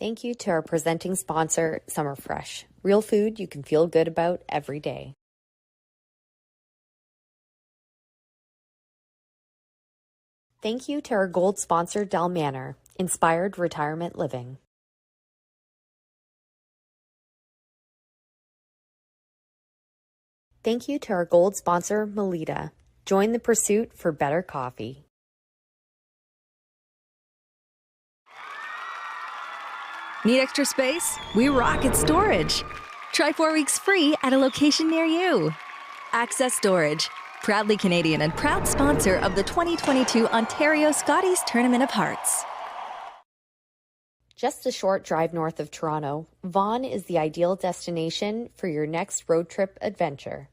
Thank you to our presenting sponsor, Summer Fresh. Real food you can feel good about every day. Thank you to our gold sponsor, Del Manor, Inspired Retirement Living. Thank you to our gold sponsor, Melita. Join the pursuit for better coffee. Need extra space? We rock at Storage. Try 4 weeks free at a location near you. Access Storage, proudly Canadian and proud sponsor of the 2022 Ontario Scotties Tournament of Hearts. Just a short drive north of Toronto, Vaughan is the ideal destination for your next road trip adventure.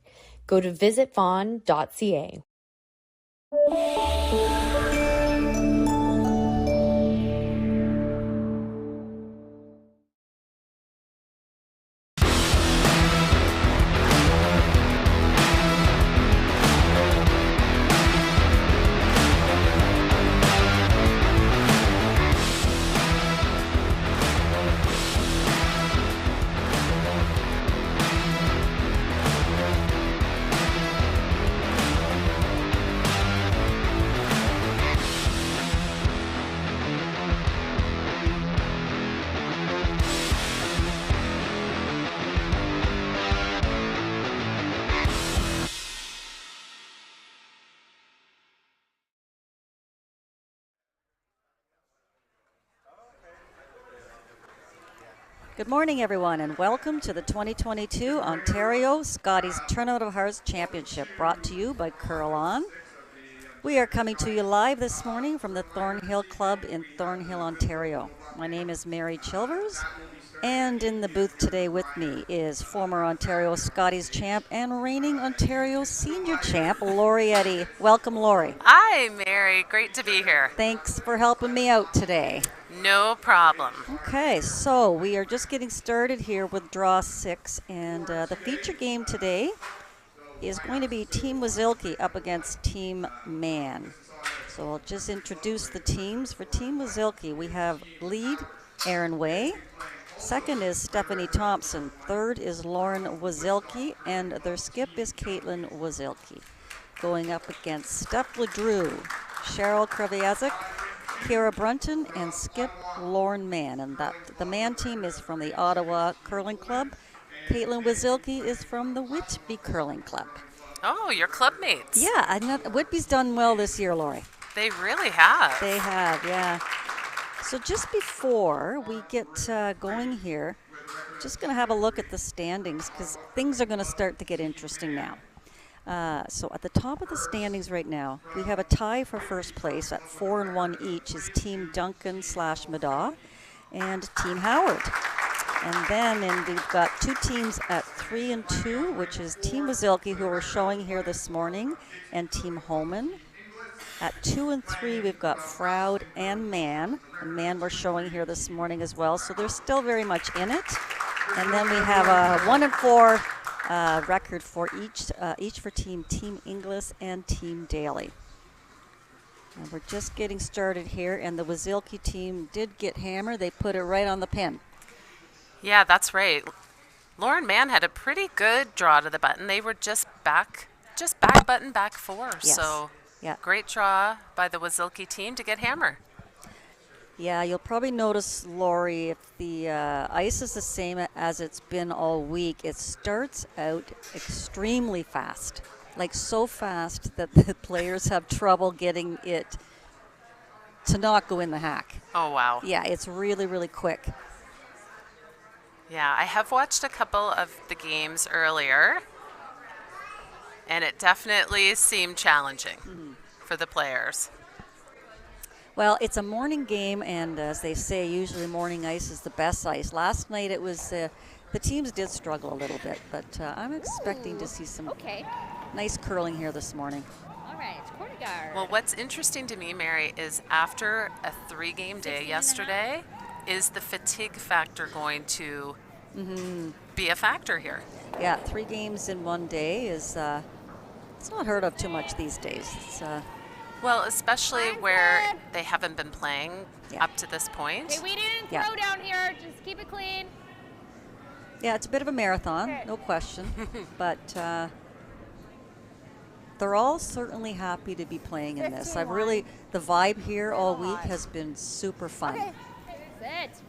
Go to visitvaughan.ca. Good morning, everyone, and welcome to the 2022 Ontario Scotties Tournament of Hearts Championship, brought to you by Curl-On. We are coming to you live this morning from the Thornhill Club in Thornhill, Ontario. My name is Mary Chilvers, and in the booth today with me is former Ontario Scotties champ and reigning Ontario Senior champ, Lori Eddy. Welcome, Lori. Hi, Mary. Great to be here. Thanks for helping me out today. No problem. Okay, so we are just getting started here with Draw 6, and the feature game today is going to be Team Wasylkiw up against Team Mann. So I'll just introduce the teams. For Team Wasylkiw, we have lead Aaron Way, second is Stephanie Thompson, third is Lauren Wasylkiw, and their skip is Caitlin Wasylkiw. Going up against Steph Ledrew, Cheryl Kreviazik, Kira Brunton, and skip Lauren Mann. And the Mann team is from the Ottawa Curling Club. Caitlin Wasylkiw is from the Whitby Curling Club. Oh, your club mates. Yeah, Whitby's done well this year, Lori. They really have. They have, yeah. So just before we get going here, just going to have a look at the standings because things are going to start to get interesting now. So at the top of the standings right now, we have a tie for first place at 4-1 each is Team Duncan / Madaw and Team Howard. And then we've got two teams at 3-2, which is Team Wasylkiw, who we're showing here this morning, and Team Holman. At 2 and 3, we've got Froud and Mann. And Mann we're showing here this morning as well, so they're still very much in it. And then we have a 1 and 4 record for each for Team Inglis and Team Daly. And we're just getting started here, and the Wasylkiw team did get hammered. They put it right on the pin. Yeah, that's right. Lauren Mann had a pretty good draw to the button. They were just back button, back 4. Yes. So yeah. Great draw by the Wasylkiw team to get hammer. Yeah, you'll probably notice, Lori, if the ice is the same as it's been all week, it starts out extremely fast. Like so fast that the players have trouble getting it to not go in the hack. Oh, wow. Yeah, it's really, really quick. Yeah, I have watched a couple of the games earlier, and it definitely seemed challenging for the players. Well, it's a morning game, and as they say, usually morning ice is the best ice. Last night it was, the teams did struggle a little bit, but I'm expecting to see some nice curling here this morning. All right, corner guard. Well, what's interesting to me, Mary, is after a 3-game day yesterday, is the fatigue factor going to be a factor here? Yeah, 3 games in one day is it's not heard of too much these days. It's Well, especially where they haven't been playing up to this point. Okay, we didn't throw down here. Just keep it clean. Yeah, it's a bit of a marathon, no question. But they're all certainly happy to be playing in this. The vibe here all week has been super fun. Okay. Sit.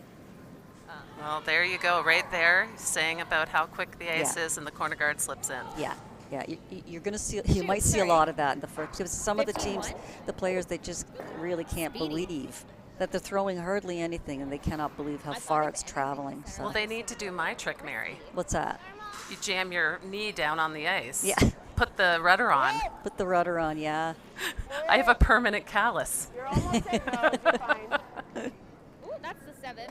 Well, there you go, right there, saying about how quick the ice is and the corner guard slips in. Yeah. You're going to see. You might see a lot of that in the first. Because some of the teams, the players, they just really can't believe that they're throwing hardly anything, and they cannot believe how far it's traveling. So. Well, they need to do my trick, Mary. What's that? You jam your knee down on the ice. Yeah. Put the rudder on. Put the rudder on. Yeah. I have a permanent callus. You're almost in. No, you're fine. Ooh, that's the 7.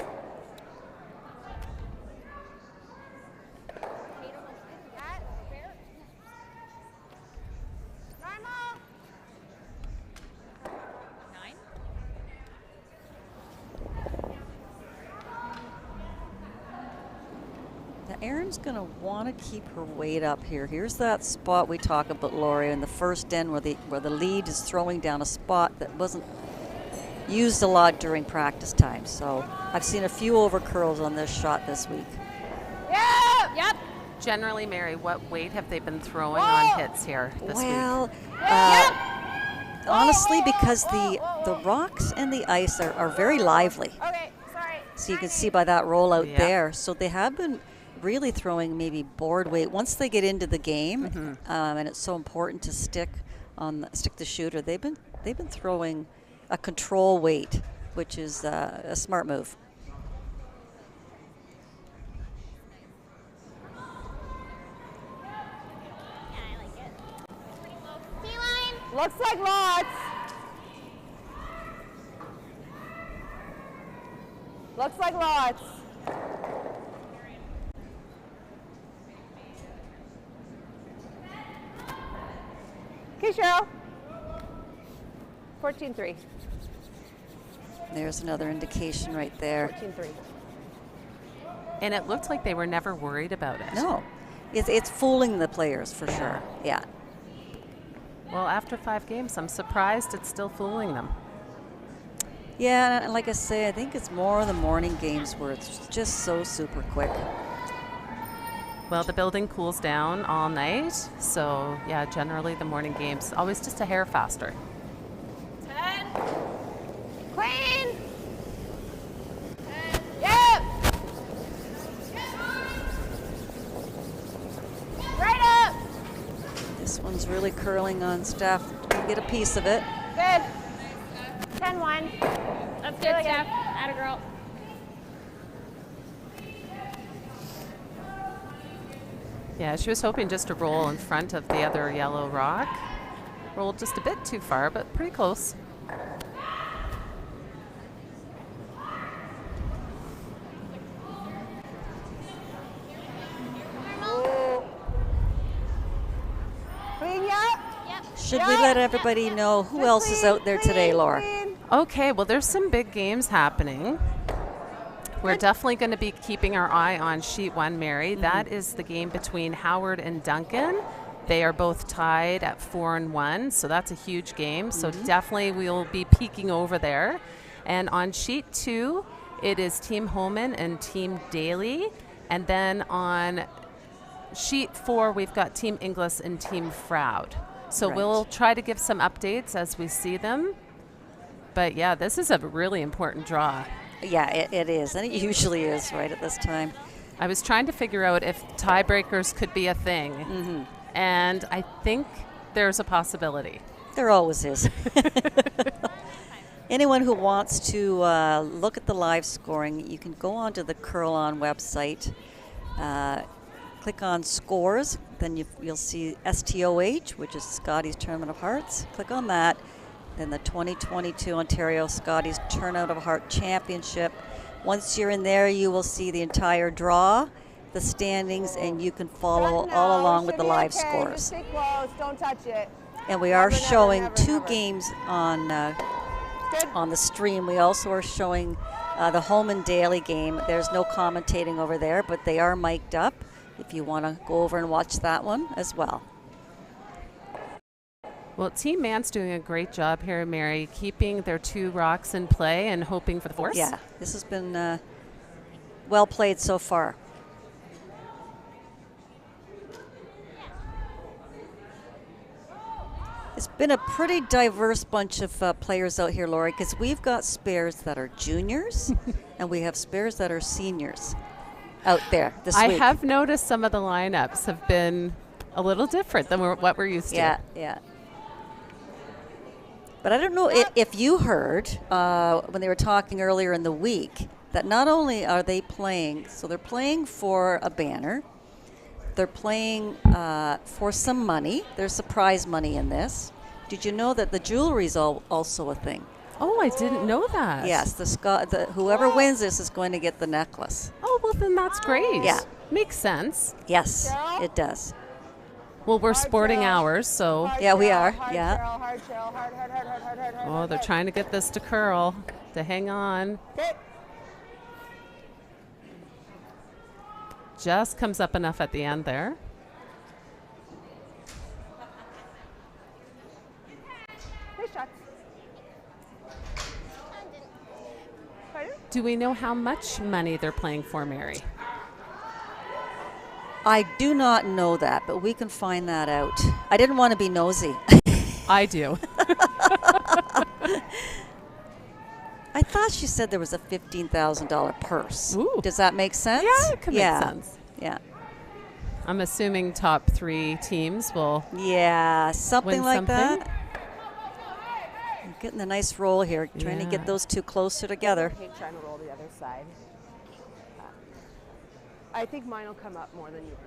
Erin's going to want to keep her weight up here. Here's that spot we talk about, Lori, in the first end where the lead is throwing down a spot that wasn't used a lot during practice time. So I've seen a few over curls on this shot this week. Yep. Generally, Mary, what weight have they been throwing on hits here this week? Honestly, because the rocks and the ice are very lively. Okay, sorry. So you can see by that rollout there. So they have been really throwing maybe board weight once they get into the game, and it's so important to stick the shooter. They've been throwing a control weight, which is a smart move. Looks like lots. Looks like lots. Okay, Cheryl. 14-3. There's another indication right there. 14-3. And it looked like they were never worried about it. No, it's fooling the players for sure. Yeah. Well, after 5 games, I'm surprised it's still fooling them. Yeah, and like I say, I think it's more the morning games where it's just so super quick. Well, the building cools down all night, so yeah, generally the morning games always just a hair faster. 10. Clean. 10. Yep. Right up. This one's really curling on Steph. Get a piece of it. Good. 10-1. That's good, Steph. Atta girl. Yeah, she was hoping just to roll in front of the other yellow rock. Rolled just a bit too far, but pretty close. Clean up. Should we let everybody know who else is out there today, Laura? Okay, well, there's some big games happening. We're definitely going to be keeping our eye on sheet 1, Mary. That is the game between Howard and Duncan. They are both tied at 4-1, so that's a huge game. So definitely we'll be peeking over there. And on sheet 2, it is Team Holman and Team Daly. And then on sheet 4, we've got Team Inglis and Team Froud. So we'll try to give some updates as we see them. But yeah, this is a really important draw. Yeah, it is, and it usually is right at this time. I was trying to figure out if tiebreakers could be a thing, and I think there's a possibility. There always is. Anyone who wants to look at the live scoring, you can go onto the Curl On website, click on Scores, then you'll see STOH, which is Scotty's Tournament of Hearts. Click on that. Then the 2022 Ontario Scotties Tournament of Heart Championship. Once you're in there, you will see the entire draw, the standings, and you can follow all along with the live scores. Just stay close. Don't touch it. And we are showing 2 games on the stream. We also are showing the Holman Daly game. There's no commentating over there, but they are mic'd up if you want to go over and watch that one as well. Well, Team Mann's doing a great job here, Mary, keeping their 2 rocks in play and hoping for the force. Yeah, this has been well played so far. It's been a pretty diverse bunch of players out here, Lori, because we've got spares that are juniors and we have spares that are seniors out there this week. I have noticed some of the lineups have been a little different than what we're used to. Yeah. But I don't know if you heard when they were talking earlier in the week that not only are they playing, so they're playing for a banner, they're playing for some money. There's prize money in this. Did you know that the jewelry is also a thing? Oh, I didn't know that. Yes, whoever wins this is going to get the necklace. Oh, well, then that's great. Yeah. Makes sense. Yes, it does. Well, we're sporting ours, so. Yeah, we are. Yeah. Oh, they're trying to get this to curl, to hang on. Just comes up enough at the end there. Do we know how much money they're playing for, Mary? I do not know that, but we can find that out. I didn't want to be nosy. I do. I thought she said there was a $15,000 purse. Ooh. Does that make sense? Yeah, it could make sense. Yeah. I'm assuming top 3 teams will something win like something. that. I'm getting a nice roll here, trying to get those 2 closer together. Trying to roll the other side. I think mine will come up more than yours.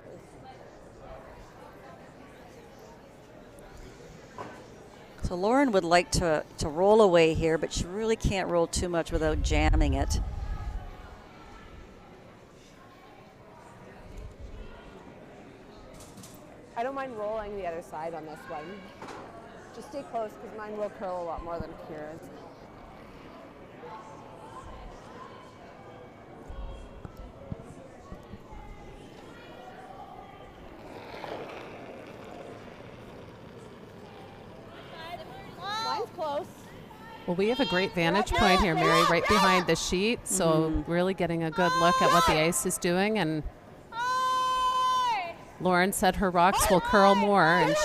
So Lauren would like to roll away here, but she really can't roll too much without jamming it. I don't mind rolling the other side on this one. Just stay close because mine will curl a lot more than Kira's. Mine's close. Well, we have a great vantage point here, Mary, right behind the sheet. So really getting a good look at what the ice is doing. And Lauren said her rocks will curl more, and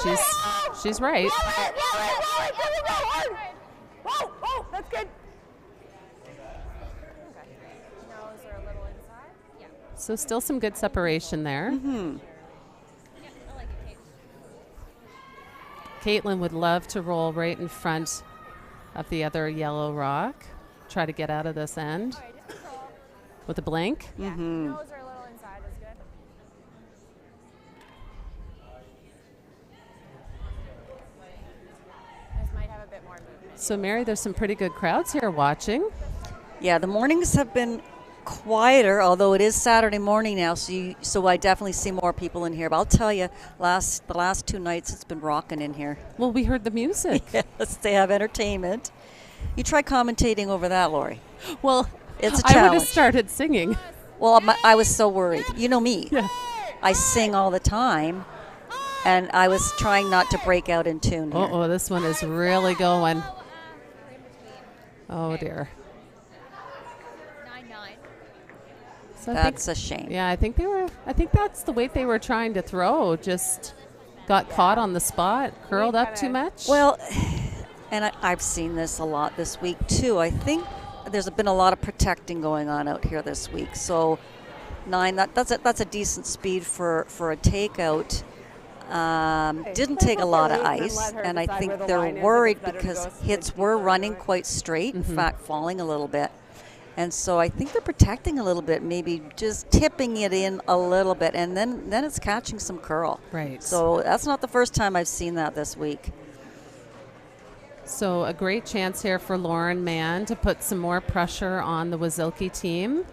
she's right. Whoa, that's good. So still some good separation there. Caitlin would love to roll right in front of the other yellow rock. Try to get out of this end with a blank. Nose are a little inside is good. This might have a bit more movement. So, Mary, there's some pretty good crowds here watching. Yeah, the mornings have been quieter, although it is Saturday morning now, so I definitely see more people in here. But I'll tell you, the last 2 nights it's been rocking in here. Well, we heard the music. Yes, they have entertainment. You try commentating over that, Lori. Well, It's a I would have challenge. started singing. Well, I was so worried. You know me. Yeah. I sing all the time, and I was trying not to break out in tune here. Oh, this one is really going. Oh, dear. 9-9. So That's a shame. Yeah, I think that's the weight they were trying to throw. Just got caught on the spot, curled up too much. Well, and I've seen this a lot this week too. I think there's been a lot of protecting going on out here this week. So 9, that's a decent speed for a takeout. Didn't take a lot of ice, and I think they're worried because hits were running quite straight, in fact falling a little bit. And so I think they're protecting a little bit, maybe just tipping it in a little bit, and then it's catching some curl. Right. So that's not the first time I've seen that this week. So a great chance here for Lauren Mann to put some more pressure on the Wasylkiw team.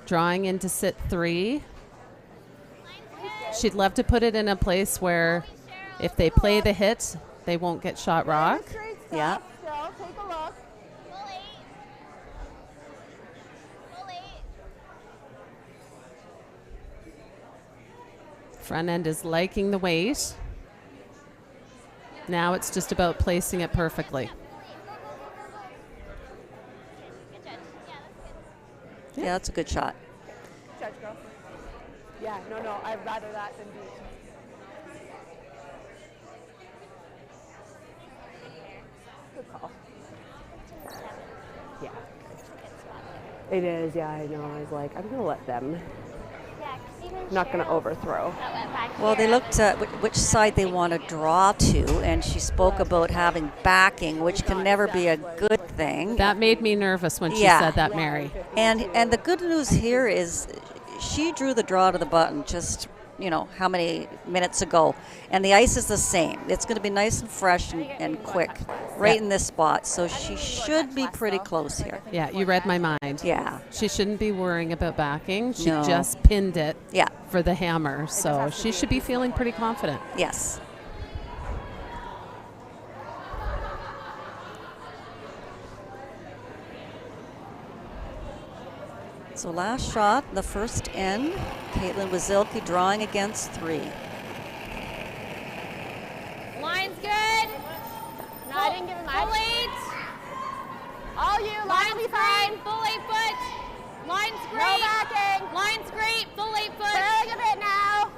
Drawing into sit 3. She'd love to put it in a place where if they play the hit, they won't get shot rock. Yeah. Still, take a look. Front end is liking the weight. Now it's just about placing it perfectly. Yeah, that's a good shot. Judge girl. Yeah, no, I'd rather that than beat. Good call. Yeah. It is, yeah, I know. I was like, I'm going to let them. Not going to overthrow. Well, they looked at which side they want to draw to, and she spoke about having backing, which can never be a good thing. That made me nervous when she said that, Mary. And the good news here is she drew the draw to the button just, how many minutes ago. And the ice is the same. It's going to be nice and fresh and quick right in this spot. So she should be pretty close here. Yeah, you read my mind. Yeah. She shouldn't be worrying about backing. She just pinned it Yeah. for the hammer. So she should be feeling pretty confident. Yes. So last shot, the first end, Caitlin Wasylkiw drawing against 3. Line's good. No, I didn't give him Full much. 8. All you, line will be fine. Full 8 foot. Line's great. No backing. Line's great. Full 8 foot. Trailing a bit now.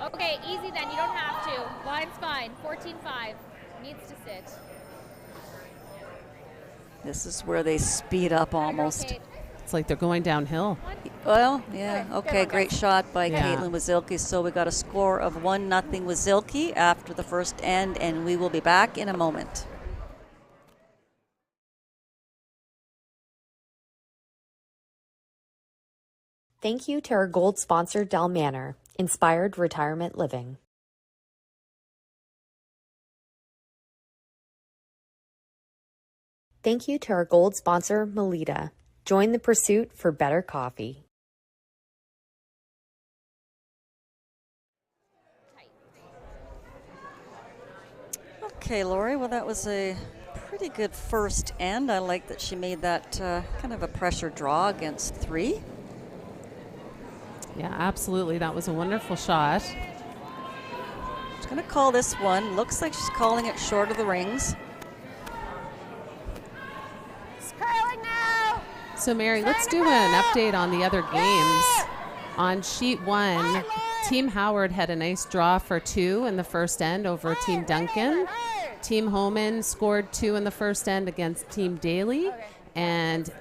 Okay, easy then. You don't have to. Line's fine. 14.5. Needs to sit. This is where they speed up almost. Kate. It's like they're going downhill. Well, yeah, okay, great shot by Yeah. Caitlin Wasylkiw. So we got a score of 1-0 Wasylkiw after the first end, and we will be back in a moment. Thank you to our gold sponsor, Del Manor, Inspired Retirement Living. Thank you to our gold sponsor, Melita. Join the pursuit for better coffee. Okay, Lori, well, that was a pretty good first end. I like that she made that kind of a pressure draw against 3. Yeah, absolutely. That was a wonderful shot. She's going to call this one. Looks like she's calling it short of the rings. Curling now. So, Mary, let's do an update on the other games. On sheet 1, Team Howard had a nice draw for 2 in the first end over Team Duncan. Team Homan scored 2 in the first end against Team Daly. And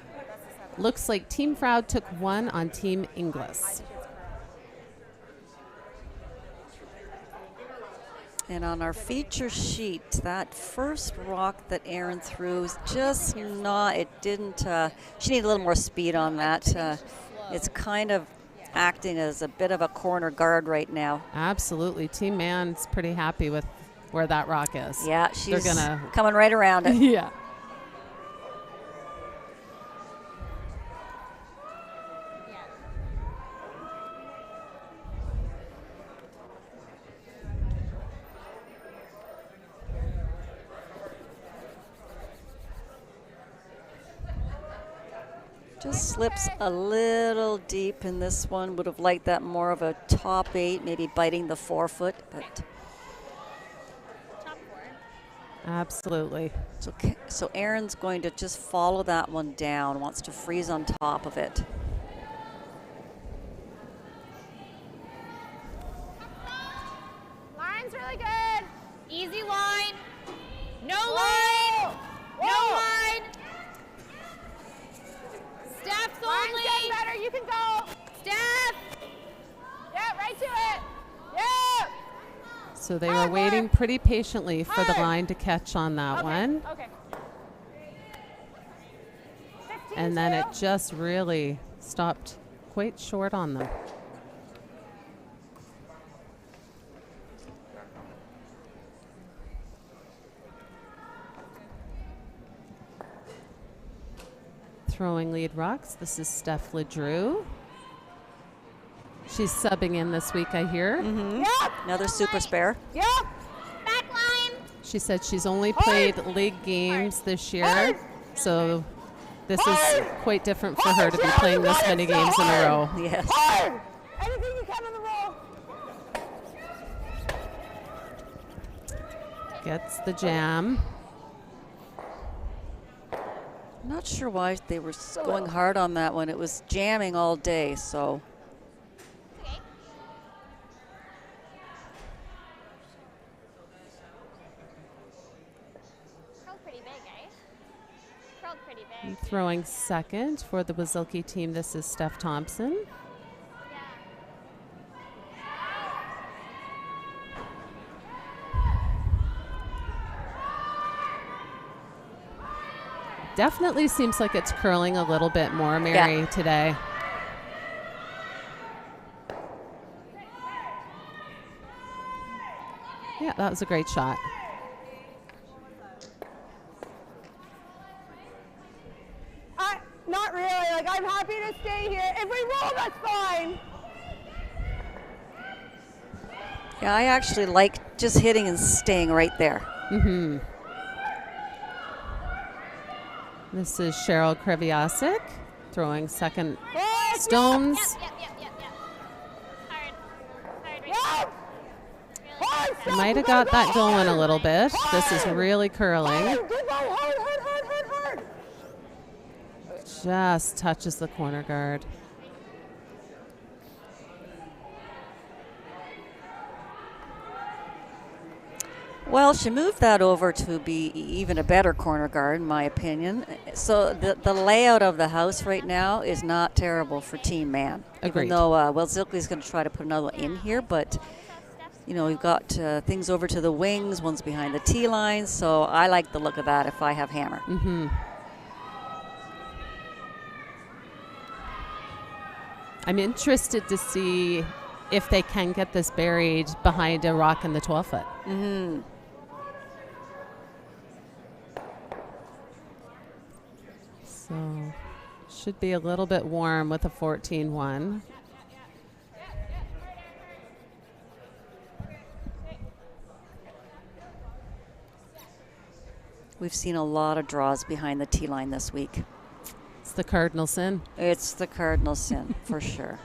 looks like Team Froud took 1 on Team Inglis. And on our feature sheet, that first rock that Erin threw is just not, it didn't, she needed a little more speed on that. It's kind of acting as a bit of a corner guard right now. Absolutely. Team Mann's pretty happy with where that rock is. Yeah, she's They're coming right around it. Yeah. Just slips a little deep in this one. Would have liked that more of a top 8, maybe biting the 4-foot, but Top 4. Absolutely. so Erin's going to just follow that one down, wants to freeze on top of it. Line's really good. Easy line. No line. No line. Steph's only. Line's getting better. You can go. Steph. Yeah, right to it. Yeah. So they were waiting pretty patiently for the line to catch on that one. Okay. And then it just really stopped quite short on them. Throwing lead rocks. This is Steph LeDrew. She's subbing in this week, I hear. Yep. Another super spare. Yep. Back line. She said she's only played league games this year, so this is quite different for her to be playing this many games in a row. Yes. Hard. Anything you can on the roll. Gets the jam. I'm not sure why they were going hard on that one. It was jamming all day, so. Okay. Curled pretty big, eh? Curled pretty big. And throwing second for the Wasylkiw team, this is Steph Thompson. Definitely seems like it's curling a little bit more, Mary, today. Yeah, that was a great shot. Not really. Like, I'm happy to stay here. If we roll, that's fine. Yeah, I actually like just hitting and staying right there. Mm-hmm. This is Cheryl Kreviasik throwing second stones. Yep. Hard. Might have got that going a little bit. This is really curling. Hard. Just touches the corner guard. Well, she moved that over to be even a better corner guard, in my opinion. So the layout of the house right now is not terrible for Team Mann. Agreed. Even though Wasylkiw is going to try to put another one in here, but you know, we've got things over to the wings, one's behind the tee line, so I like the look of that if I have hammer. Mm-hmm. I'm interested to see if they can get this buried behind a rock in the 12-foot. Mm-hmm. So should be a little bit warm with a 14-1. We've seen a lot of draws behind the tee line this week. It's the cardinal sin. It's the cardinal sin, for sure.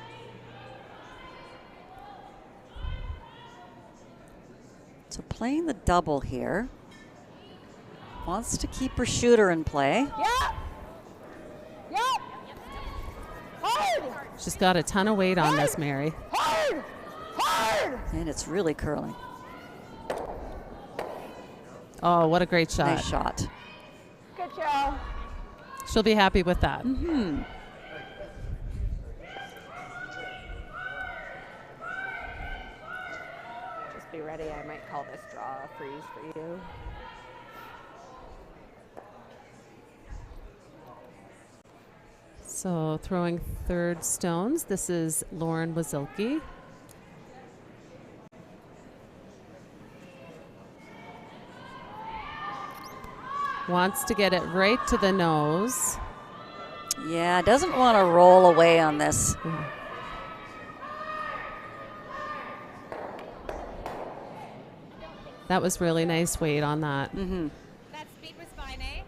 So playing the double here. Wants to keep her shooter in play. Yep. Hard. She's got a ton of weight on this, Mary. Hard. And it's really curling. Oh, what a great shot. Nice shot. Good job. She'll be happy with that. Mm-hmm. Just be ready. I might call this draw a freeze for you. So throwing third stones, this is Lauren Wasylkiw. Wants to get it right to the nose. Yeah, doesn't want to roll away on this. That was really nice weight on that. Mm-hmm. That speed was fine, eh?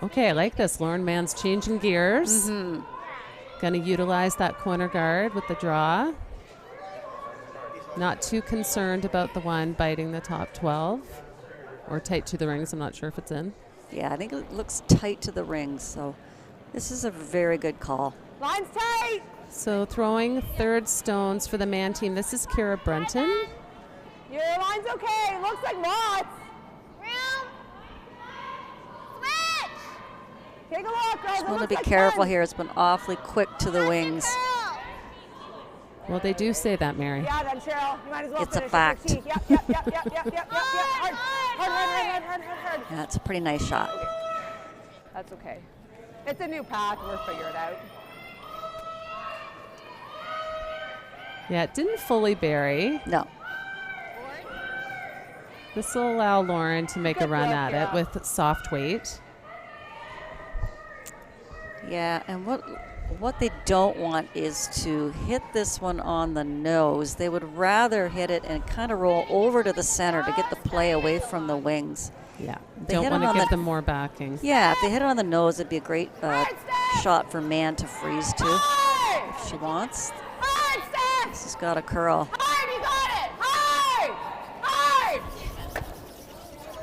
Okay, I like this. Lauren Mann's changing gears. Mm-hmm. Going to utilize that corner guard with the draw. Not too concerned about the one biting the top 12 or tight to the rings. I'm not sure if it's in. Yeah, I think it looks tight to the rings, so this is a very good call. Line's tight. So throwing third stones for the Mann team. This is Kira Brunton. Your line's okay. Looks like lots. Room. Switch. Take a look, girls. Just It want to looks be like careful fun. here. It's been awfully quick to the wings. Well, they do say that, Mary. Yeah, then Cheryl, you might as well It's a finish with fact. your teeth. Yep. Hard. That's a pretty nice shot. That's okay. It's a new path. We'll figure it out. Yeah, it didn't fully bury. No. This will allow Lauren to make a Good run look, at yeah. it with soft weight. Yeah, and what they don't want is to hit this one on the nose. They would rather hit it and kind of roll over to the center to get the play away from the wings. Yeah, They don't hit want it to on give the- them more backing. Yeah, if they hit it on the nose, it'd be a great shot for Mann to freeze to if she wants. This has got a curl. Hard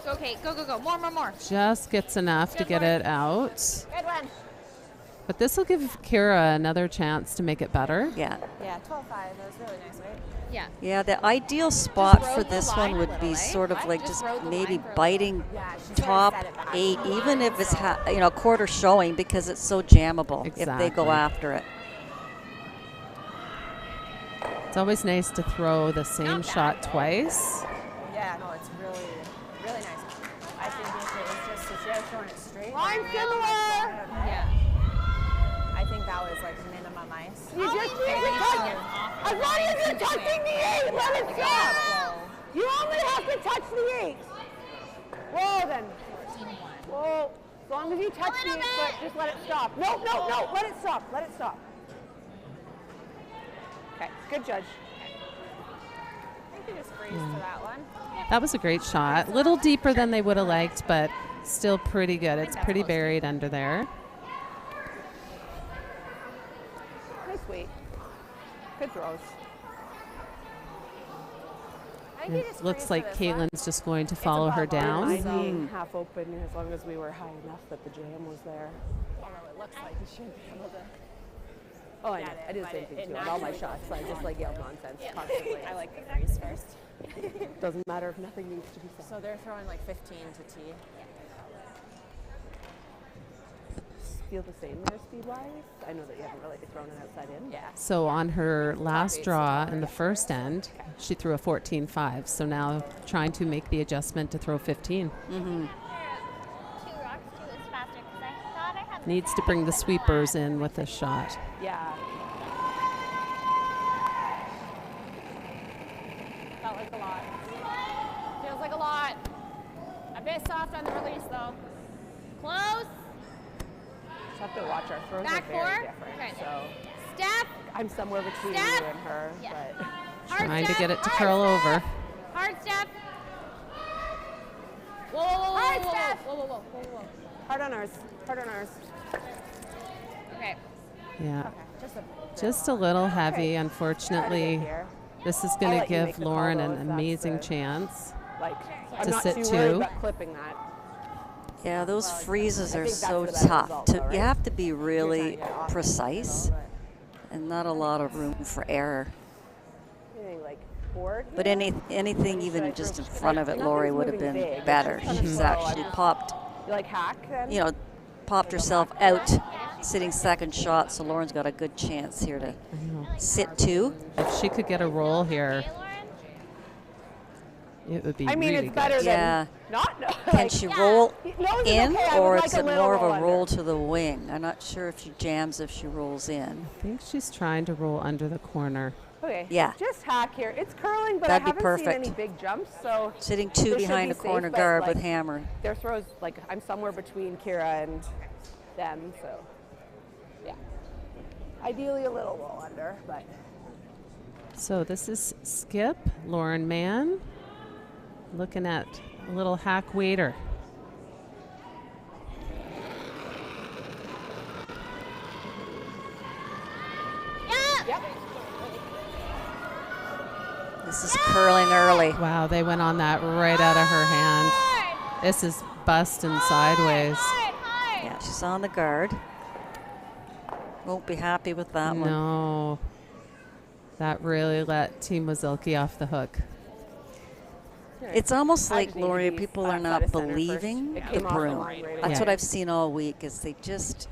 Go, Kate. Go, go, go. More, more, more. Just gets enough to get it out. Good one. But this will give Kira another chance to make it better. Yeah. Yeah, 12-5. That was really nice, right? Yeah. Yeah, the ideal spot for rode the this line one a would little, be eh? sort of What? like Just just rode the maybe line for a biting Yeah, she's top set it back. 8, even if it's quarter showing, because it's so jammable if they go Exactly. after it. It's always nice to throw the same shot twice. Yeah, no, it's really, really nice. I think if it was just if she had thrown it straight. Line similar. Yeah. I think that was like minimum ice. You just need to touch it. As long as you're touching the 8, let it stop. You only have to touch the 8. Whoa, then. Whoa. As long as you touch the 8 foot, just let it stop. No, no, no. Let it stop. Let it stop. Okay, good judge. I think you just freeze to that one. That was a great shot. A little deeper than they would have liked, but still pretty good. It's pretty buried under there. Nice weight. Good throws. It looks like Caitlin's just going to follow her down. Being half open as long as we were high enough that the jam was there. Although it looks like you should be able to. Oh, I know. I do the same thing too. On all my shots, I just like yell nonsense constantly. I like the freeze first. Doesn't matter if nothing needs to be said. So they're throwing like 15 to tee. Feel the same there speed-wise? I know that you haven't really thrown it outside in. Yeah. So on her last draw in the first end, she threw a 14.5. So now trying to make the adjustment to throw 15. Mm-hmm. 2 rocks, 2 is faster because I thought I had Needs to bring the sweepers in with this shot. Yeah. Felt like a lot. Feels like a lot. A bit soft on the release though. close. Just have to watch our throws Back are very 4. different. Okay. So Step. I'm somewhere between Step. you and her, Yeah. but Hard Trying to step, get it to hard curl step, over. Hard step. Whoa, whoa, whoa, whoa, Hard whoa, step. whoa, whoa, whoa, whoa, whoa. hard on ours. Hard on ours. Okay. Yeah. Just Just a little heavy, unfortunately. here. This is I'll going to let you make give the call, Lauren though, an if that's amazing the- chance. Like I'm To not sit too two. worried about clipping that. Yeah, those freezes I are think that's so the better tough. result, though, right? You have to be You're really trying to get off precise it, and not a lot of room for error. Anything like board But here? anything even just in front of it, Lori would have been Nothing's moving big. better. It's just kinda She's slow. actually popped, You like hack then? you know, popped herself out, sitting second shot. So Lauren's got a good chance here to sit 2. If she could get a roll here, Okay, Lauren. it would be I mean, really it's better good. Yeah. than not. Can Like, she roll nose is in, okay. I would or like is a it little more of a under. roll to the wing? I'm not sure if she jams if she rolls in. I think she's trying to roll under the corner. Okay. Yeah. Just hack here. It's curling, but That'd I be haven't seen perfect. any big jumps. So Sitting 2 This should behind be a corner safe, but, guard with like, hammer. their throws, like I'm somewhere between Kira and them. So yeah. Ideally a little roll under, but So this is Skip, Lauren Mann, looking at a little hack waiter. yep. This is curling early. Wow, they went on that right out of her hand. This is busting sideways. Yeah, she's on the guard. Won't be happy with that one. No. That really let Team Wasylkiw off the hook. It's almost I like, just need to Lori, be people are outside not of center first. believing It the came off the broom. line right That's away. what I've seen all week, is they just,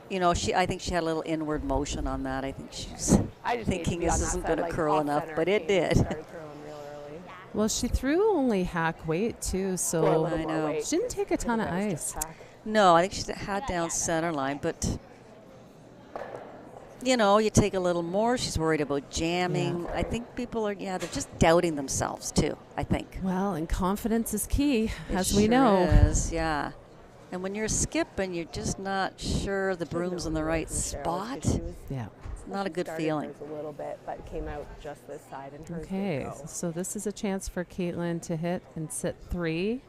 you know, I think she had a little inward motion on that. I think she's I just need to thinking be on this that isn't side, going to like, curl off enough, center but it came and did. started curling real early. Well, she threw only hack weight too, Or a so little I more know. weight. she didn't take a ton of I think that was ice. just hack. No, I think she had down center line, but you know, you take a little more. She's worried about jamming. I think people are, they're just doubting themselves too, I think. Well, and confidence is key, It as we sure know. is, yeah. And when you're a skip and you're just not sure the broom's in the right Cheryl's, spot, 'cause she was- Yeah. it's not a good started feeling. hers a little bit, but came out just this side and hers Okay, did go. so this is a chance for Caitlin to hit and sit 3.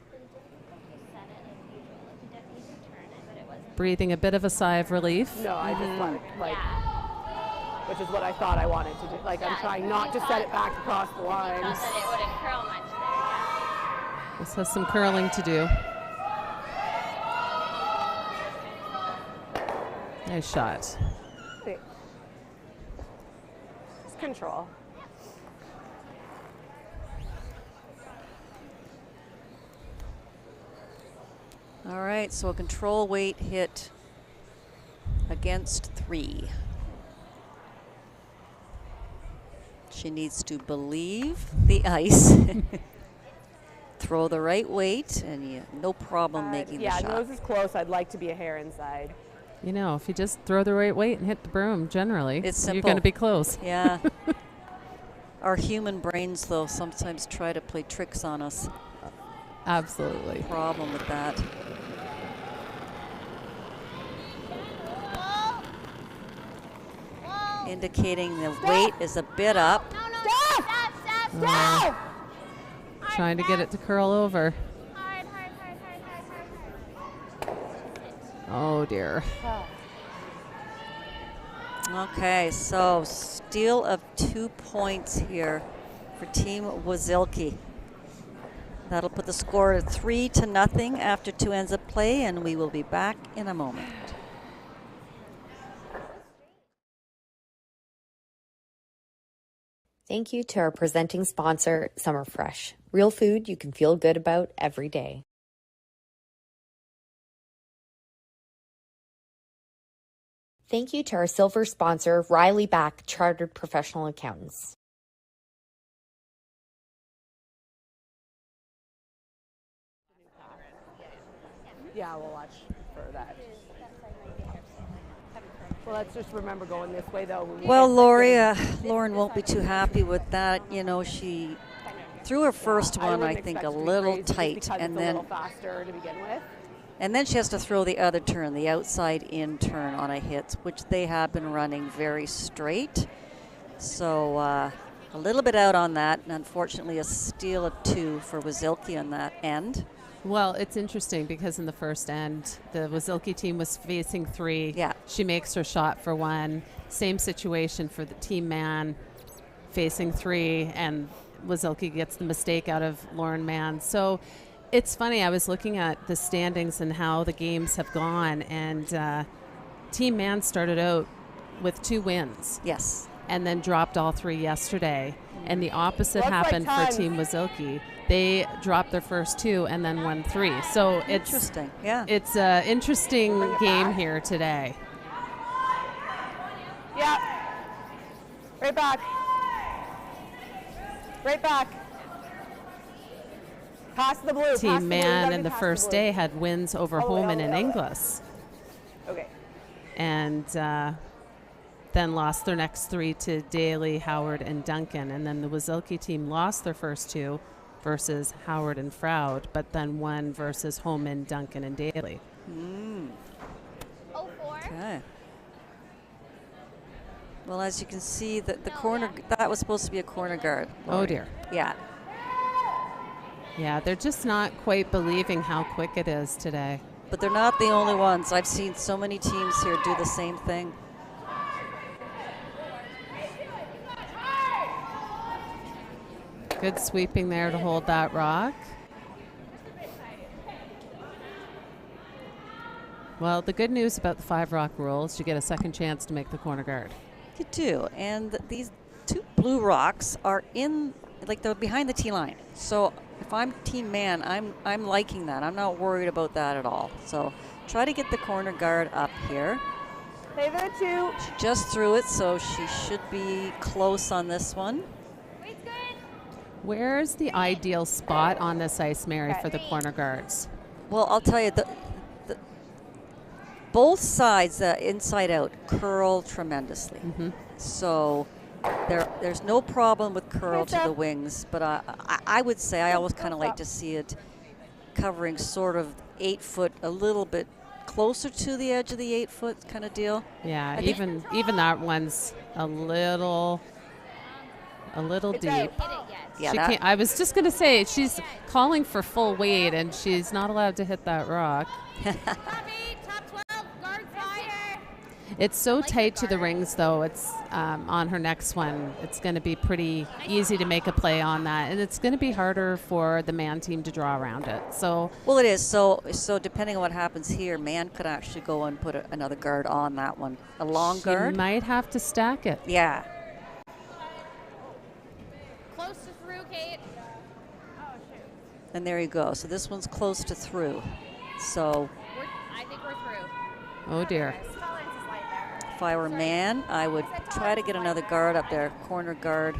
Breathing a bit of a sigh of relief. No, I just want it, like, which is what I thought I wanted to do. Like, I'm trying not to set it back across the line. Not that it wouldn't curl much there. This has some curling to do. Nice shot. It's control. All right, so a control weight hit against 3. She needs to believe the ice, throw the right weight, and no problem making the shot. Yeah, nose is close. I'd like to be a hair inside. You know, if you just throw the right weight and hit the broom, generally, It's simple. you're going to be close. Yeah. Our human brains, though, sometimes try to play tricks on us. Absolutely. Problem with that. Indicating the weight is a bit up. Stop! Trying to get it to curl over. Oh, dear. Okay, so steal of 2 points here for Team Wasylkiw. That'll put the score at 3-0 after 2 ends of play, and we will be back in a moment. Thank you to our presenting sponsor, Summer Fresh. Real food you can feel good about every day. Thank you to our silver sponsor, Riley Back Chartered Professional Accountants. Yeah, we'll watch for that. Well, let's just remember going this way, though. Well, Lauren won't be too happy with that. You know, she threw her first one, I think, a little tight, and then a little faster to begin with. And then she has to throw the other turn, the outside in turn on a hit, which they have been running very straight. So a little bit out on that, and unfortunately a steal of 2 for Wasylkiw on that end. Well, it's interesting because in the first end, the Wasylkiw team was facing 3. Yeah. She makes her shot for 1. Same situation for the team Mann, facing 3, and Wasylkiw gets the mistake out of Lauren Mann. So it's funny, I was looking at the standings and how the games have gone, and Team Mann started out with 2 wins. Yes. And then dropped all 3 yesterday. And the opposite happened for Team Wasylkiw. They dropped their first 2 and then won 3. So it's interesting. Yeah. It's an interesting game here today. Yeah. Right back. Right back. Pass the blue. Team Mann in the first day had wins over Holman and Inglis. Okay. And then lost their next 3 to Daly, Howard, and Duncan. And then the Wasylkiw team lost their first 2 versus Howard and Froud, but then won versus Holman, Duncan, and Daly. Okay. Well, as you can see, the corner, that was supposed to be a corner guard. Laurie. Oh, dear. Yeah. Yeah, they're just not quite believing how quick it is today. But they're not the only ones. I've seen so many teams here do the same thing. Good sweeping there to hold that rock. Well, the good news about the 5 rock rule is you get a second chance to make the corner guard. You do, and these 2 blue rocks are in, like they're behind the tee line. So if I'm Team Mann, I'm liking that. I'm not worried about that at all. So try to get the corner guard up here. Play the 2. She just threw it, so she should be close on this one. Where's the ideal spot on this ice, Mary, for the corner guards? Well, I'll tell you, both sides, inside out, curl tremendously. So there's no problem with curl to the wings, but I would say I always kind of like to see it covering sort of 8 foot, a little bit closer to the edge of the 8 foot kind of deal. Yeah, even that one's a little deep. Yeah, I was just going to say, she's calling for full weight, and she's not allowed to hit that rock. It's so tight to the rings, though. It's on her next one. It's going to be pretty easy to make a play on that, and it's going to be harder for the Mann team to draw around it. So, well, it is. So depending on what happens here, Mann could actually go and put another guard on that one. A long guard. She might have to stack it. Yeah. Close to through, Kate. And there you go. So this one's close to through. So I think we're through. Oh, dear. if I were Mann, I would try to get another guard up there, corner guard.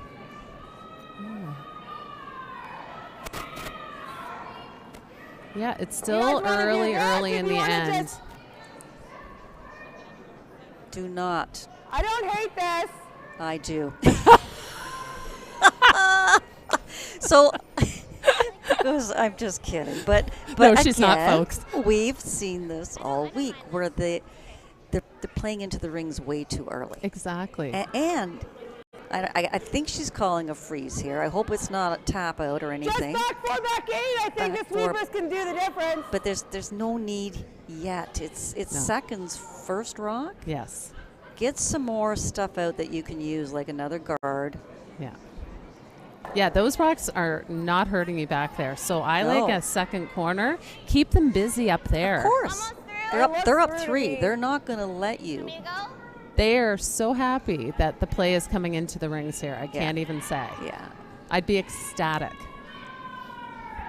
Yeah, it's still early in the end. Do not. I don't hate this. I do. So, because I'm just kidding, but No, she's again, not, folks. We've seen this all week where they're playing into the rings way too early. Exactly. And I think she's calling a freeze here. I hope it's not a tap out or anything. Just back 4, back 8. I think the sweepers can do the difference. But there's no need yet. It's seconds first rock. Yes. Get some more stuff out that you can use, like another guard. Yeah. Yeah, those rocks are not hurting me back there. So I like a second corner. Keep them busy up there. Of course. They're up 3. They're not going to let you. They are so happy that the play is coming into the rings here. I can't even say. Yeah. I'd be ecstatic.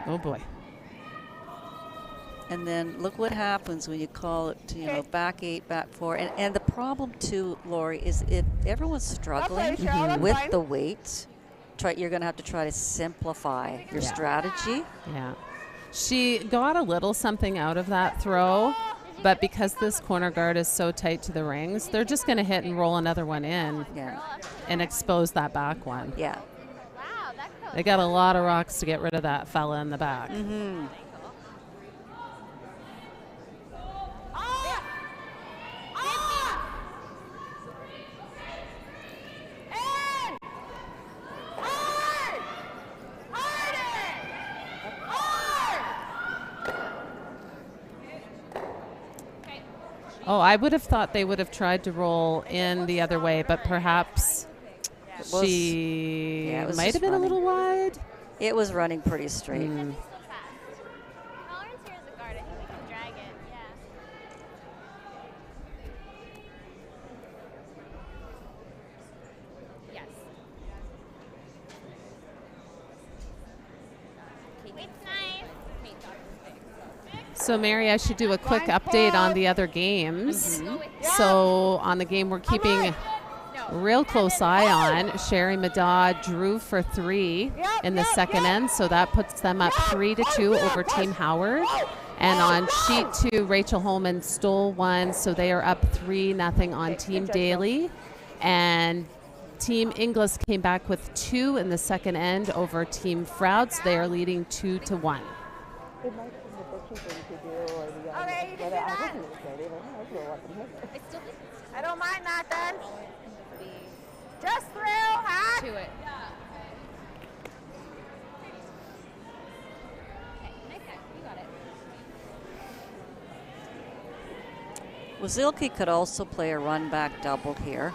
Oh, boy. And then look what happens when you call it to, back 8, back 4. And the problem, too, Lori, is if everyone's struggling with the weights, you're going to have to try to simplify your strategy. Yeah. She got a little something out of that throw, but because this corner guard is so tight to the rings, they're just going to hit and roll another one in and expose that back one. Yeah. They got a lot of rocks to get rid of that fella in the back. Mm-hmm. Oh, I would have thought they would have tried to roll in the other way, but perhaps she might have been a little wide. It was running pretty straight. So, Mary, I should do a quick update on the other games. So, on the game we're keeping real close eye on, Sherry Madaw drew for 3 in the second end, so that puts them up 3-2 over Team Howard. And on sheet 2, Rachel Holman stole 1, so they are up 3-0 on Team Daly. And Team Inglis came back with 2 in the second end over Team Froud, so they are leading 2-1. Okay, you can do that. I don't mind that then. Just through, huh? To it. Okay, nice guy. You got it. Wasylkiw could also play a run back double here,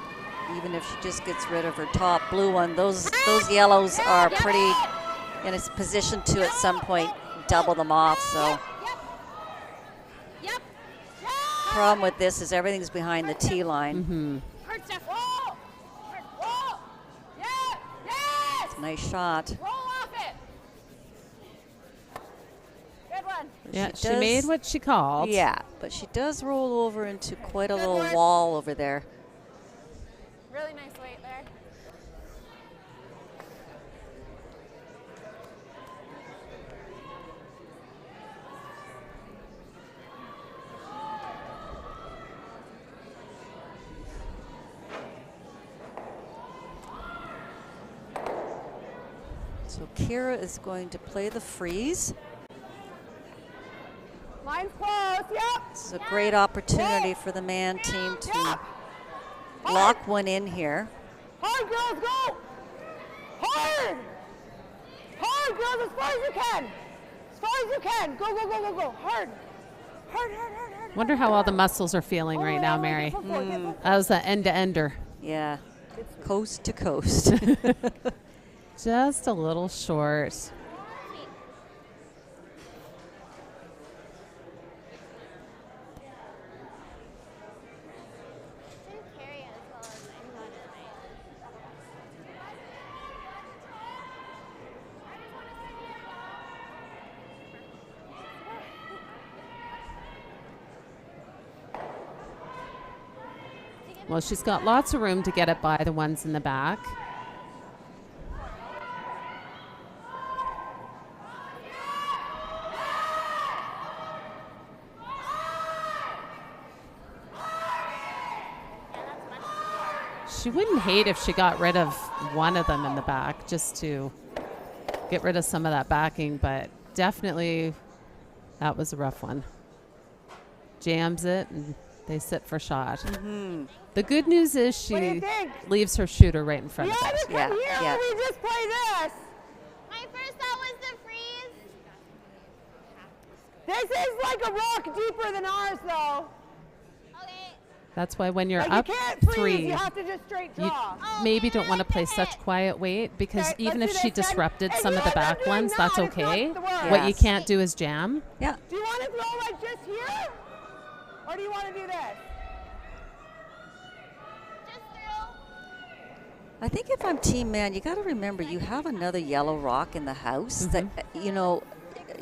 even if she just gets rid of her top blue one. Those yellows are pretty in its position to at some point double them off. So problem with this is everything's behind the tee line. Mm-hmm. It's a nice shot. Roll off it. Good one. Yeah, she made what she called. Yeah, but she does roll over into quite a little wall over there. Really nice weight there. So Kira is going to play the freeze. Line's close, yep. This is a great opportunity for the Mann team to lock one in here. Hard, girls, go! Hard! Hard, girls, as far as you can. As far as you can. Go, go, go, go, go. Hard. Hard, hard, hard, hard, Wonder how all the muscles are feeling right now, Mary. That was an end-to-ender. Yeah, coast to coast. Just a little short. Well, she's got lots of room to get it by the ones in the back. She wouldn't hate if she got rid of one of them in the back just to get rid of some of that backing, but definitely that was a rough one. Jams it and they sit for shot. The good news is she leaves her shooter right in front of it. Yeah, yeah. We just play this. My first thought was the freeze. This is like a rock deeper than ours, though. Okay. That's why when you're Like up you can't freeze, 3, you have to just straight you draw. maybe don't want to play such quiet weight because Okay, even if let's do she this then. disrupted If some you of the end up back doing ones, that, that's it's not okay. the worst. What you Yes. can't do is jam. Yeah. Do you want to throw like just here? Or do you want to do this? Just through. I think if I'm Team Man, you got to remember you have another yellow rock in the house that, you know,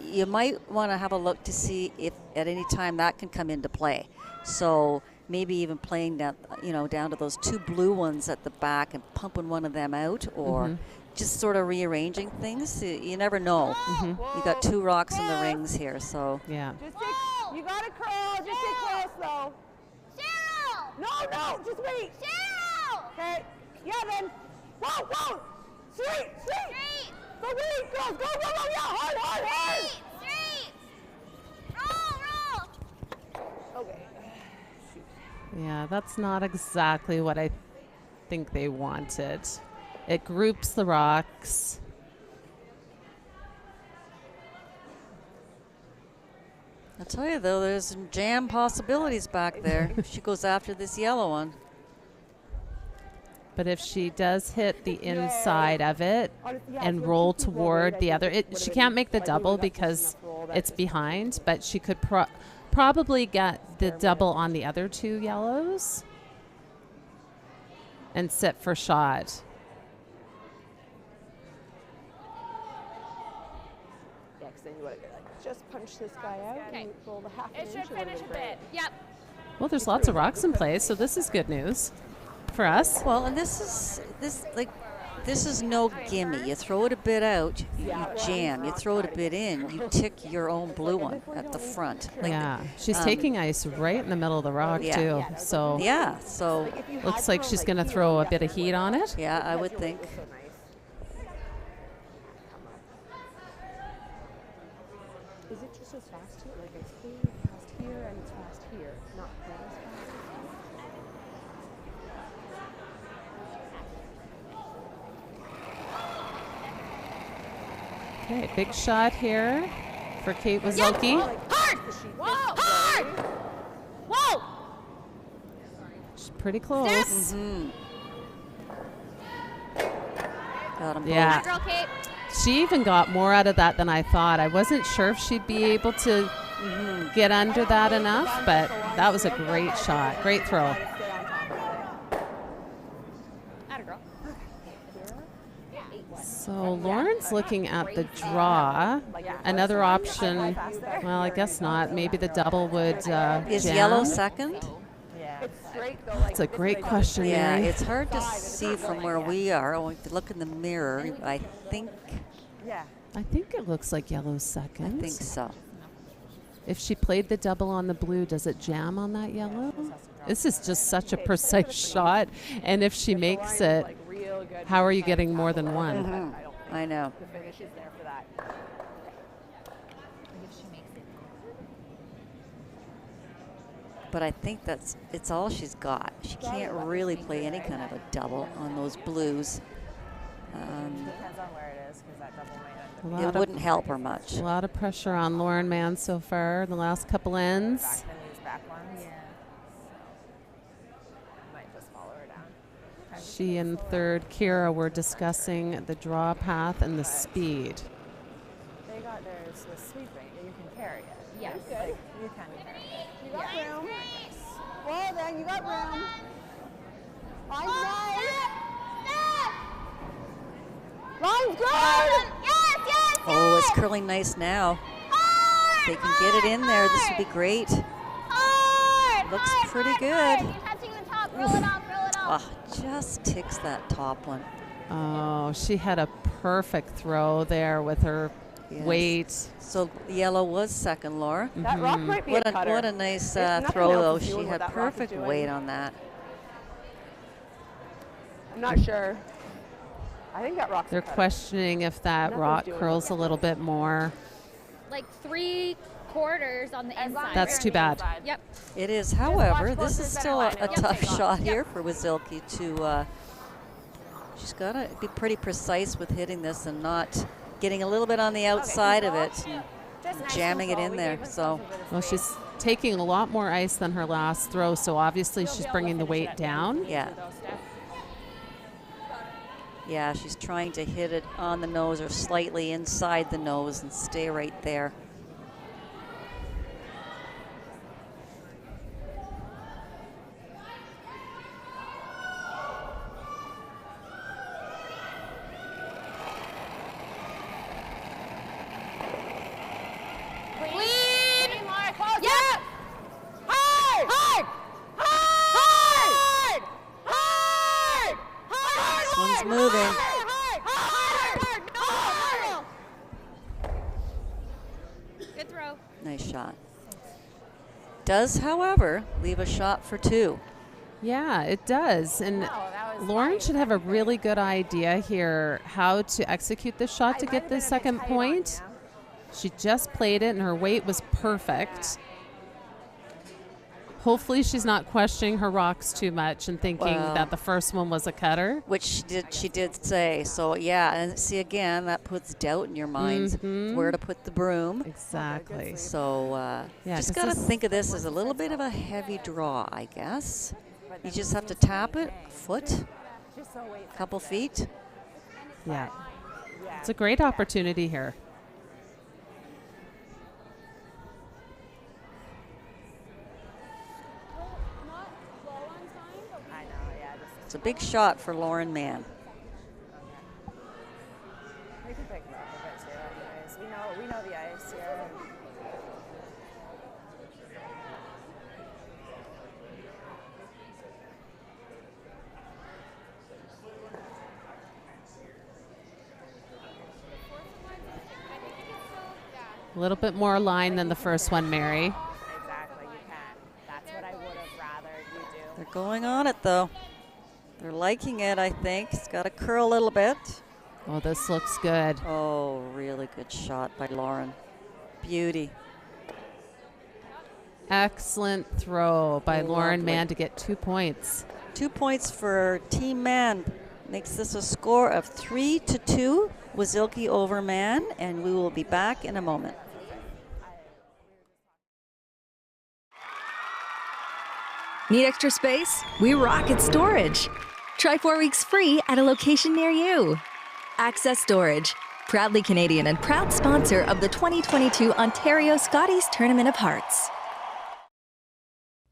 you might want to have a look to see if at any time that can come into play. So maybe even playing down, you know, down to those 2 blue ones at the back and pumping one of them out, or just sort of rearranging things. You never know. You got 2 rocks in the rings here, so. Yeah. Just stick, you got to curl. Just stay close, though. Cheryl! No, just wait. Cheryl! Okay. Yeah, then. Whoa. Straight. Straight! Go, wait, girls. Go. Yeah, hard. Straight! Roll! Okay. Yeah, that's not exactly what I think they wanted. It groups the rocks. I'll tell you, though, there's some jam possibilities back there. If she goes after this yellow one. But if she does hit the inside of it and roll toward the other, she can't make the double because it's behind, but she could probably get the double on the other 2 yellows and sit for shot. Yeah, because then you want to just punch this guy out and roll the half It an should inch. finish a bit. Yep. Well, there's lots of rocks in play, so this is good news for us. Well, and this is no gimme. You throw it a bit out, you jam. You throw it a bit in, you tick your own blue one at the front. Like, Yeah, she's taking ice right in the middle of the rock, Yeah. too. So yeah, so looks like she's going to throw a bit of heat on it. yeah, I would think. Is it just as fast here? Like it's clean fast here and it's fast here, not quite as fast. Okay, big shot here for Kate Wasylkiw. Hard! Whoa! Hard! Whoa! She's pretty close. Steps! Got 'em both. Yeah. Girl, Kate. She even got more out of that than I thought. I wasn't sure if she'd be able to get under that enough, but that was a great shot. Great throw. Atta girl. So Lauren's looking at the draw. Another option, well, I guess not. Maybe the double would Is jam. yellow second? It's straight though. Like That's a great question, Yeah, Mary. it's hard to see from where we are. Oh, if you look in the mirror, I think I think it looks like yellow's second. I think so. If she played the double on the blue, does it jam on that yellow? This is just such a precise shot. And if she makes it, real good. how are you getting more than one? I know. The finish is there for that. But I think it's all she's got. She can't really play any kind of a double on those blues. Depends on where it is, because that double might A end It lot, wouldn't help her much. a lot of pressure on Lauren Mann so far in the last couple ends. up in these back She and third, Kira, were discussing the draw path and the speed. They got theirs with sweeping, and you can carry it. Yes. Like, you can carry it. You got room. Well, then you got room. Line's nice. Line's good. Yes, yes, Oh, it's curling nice now. They can get it in there. This would be great. Looks pretty good. You're touching the top. Roll it off, roll it off. Oh, just ticks that top one. Oh, she had a perfect throw there with her Yes. weight. So yellow was second, Laura. That rock might be What a a, cutter. what a nice There's nothing throw, else though. to do She with what had that rock is perfect doing. weight on that. I'm not sure. I think that rock's a They're cutter. questioning if that Nothing's rock doing curls with a little bit more. Like 3/4 on the inside. That's too bad. Yep. It is, however, watch this closer, is center still line. a It'll tough take off. shot here for Wasylkiw to. She's got to be pretty precise with hitting this and not getting a little bit on the outside of it and Just nice jamming it control. in We there. gave ourselves So a bit of Well, space. she's taking a lot more ice than her last throw, so obviously she's bringing the weight down. yeah, yeah, she's trying to hit it on the nose or slightly inside the nose and stay right there. Clean. Yep. Hard. Hard. Hard. Hard. Hard. This one's moving. Good throw. Nice shot. Does, however, leave a shot for two. Yeah, it does. And Lauren should have a really good idea here how to execute this shot to get the second point. She just played it and her weight was perfect. Hopefully she's not questioning her rocks too much and thinking Well, that the first one was a cutter. Which she did say. So yeah, and see again, that puts doubt in your mind where to put the broom. Exactly. So Yeah, just 'cause got to this- think of this as a little bit of a heavy draw, I guess. You just have to tap it, foot, couple feet. Yeah. It's a great opportunity here. It's a big shot for Lauren Mann. We can pick it up a bit too. Anyways, we know the ice here. A little bit more line than the first one, Mary. Exactly, you can. That's what I would have rather you do. They're going on it though. They're liking it, I think. It's got to curl a little bit. Oh, this looks good. Oh, really good shot by Lauren. Beauty. Excellent throw by Lauren Lovely. Mann to get 2 points. 2 points for Team Mann. Makes this a score of 3-2. Wasylkiw over Mann, and we will be back in a moment. Need extra space? We rock at storage. Try 4 weeks free at a location near you. Access Storage, proudly Canadian and proud sponsor of the 2022 Ontario Scotties Tournament of Hearts.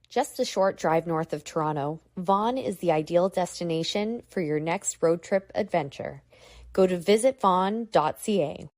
Just a short drive north of Toronto, Vaughan is the ideal destination for your next road trip adventure. Go to visitvaughan.ca.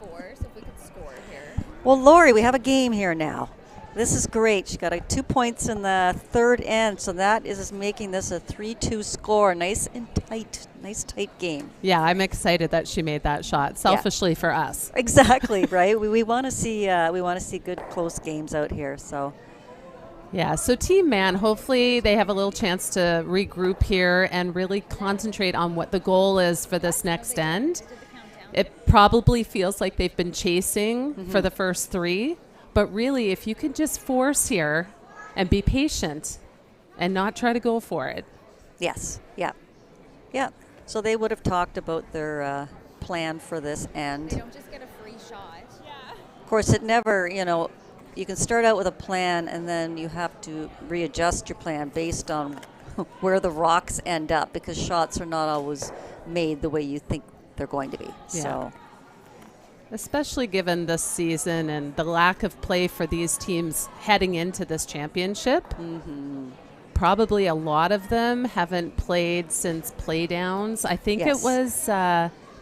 Four, so if we could score here. Well, Lori, we have a game here now. This is great. She got 2 points in the third end, so that is making this a 3-2 score. Nice and tight. Nice tight game. Yeah, I'm excited that she made that shot, selfishly for us. Exactly, right? We want to see good close games out here. So Yeah, so Team Mann, hopefully they have a little chance to regroup here and really concentrate on what the goal is for this next end. It probably feels like they've been chasing for the first three, but really if you can just force here and be patient and not try to go for it. yes, yeah. So they would have talked about their plan for this end. They don't just get a free shot. Of course, it never, you can start out with a plan, and then you have to readjust your plan based on where the rocks end up, because shots are not always made the way you think they're going to be. Yeah. So, especially given this season and the lack of play for these teams heading into this championship. Probably a lot of them haven't played since playdowns. I think Yes. it was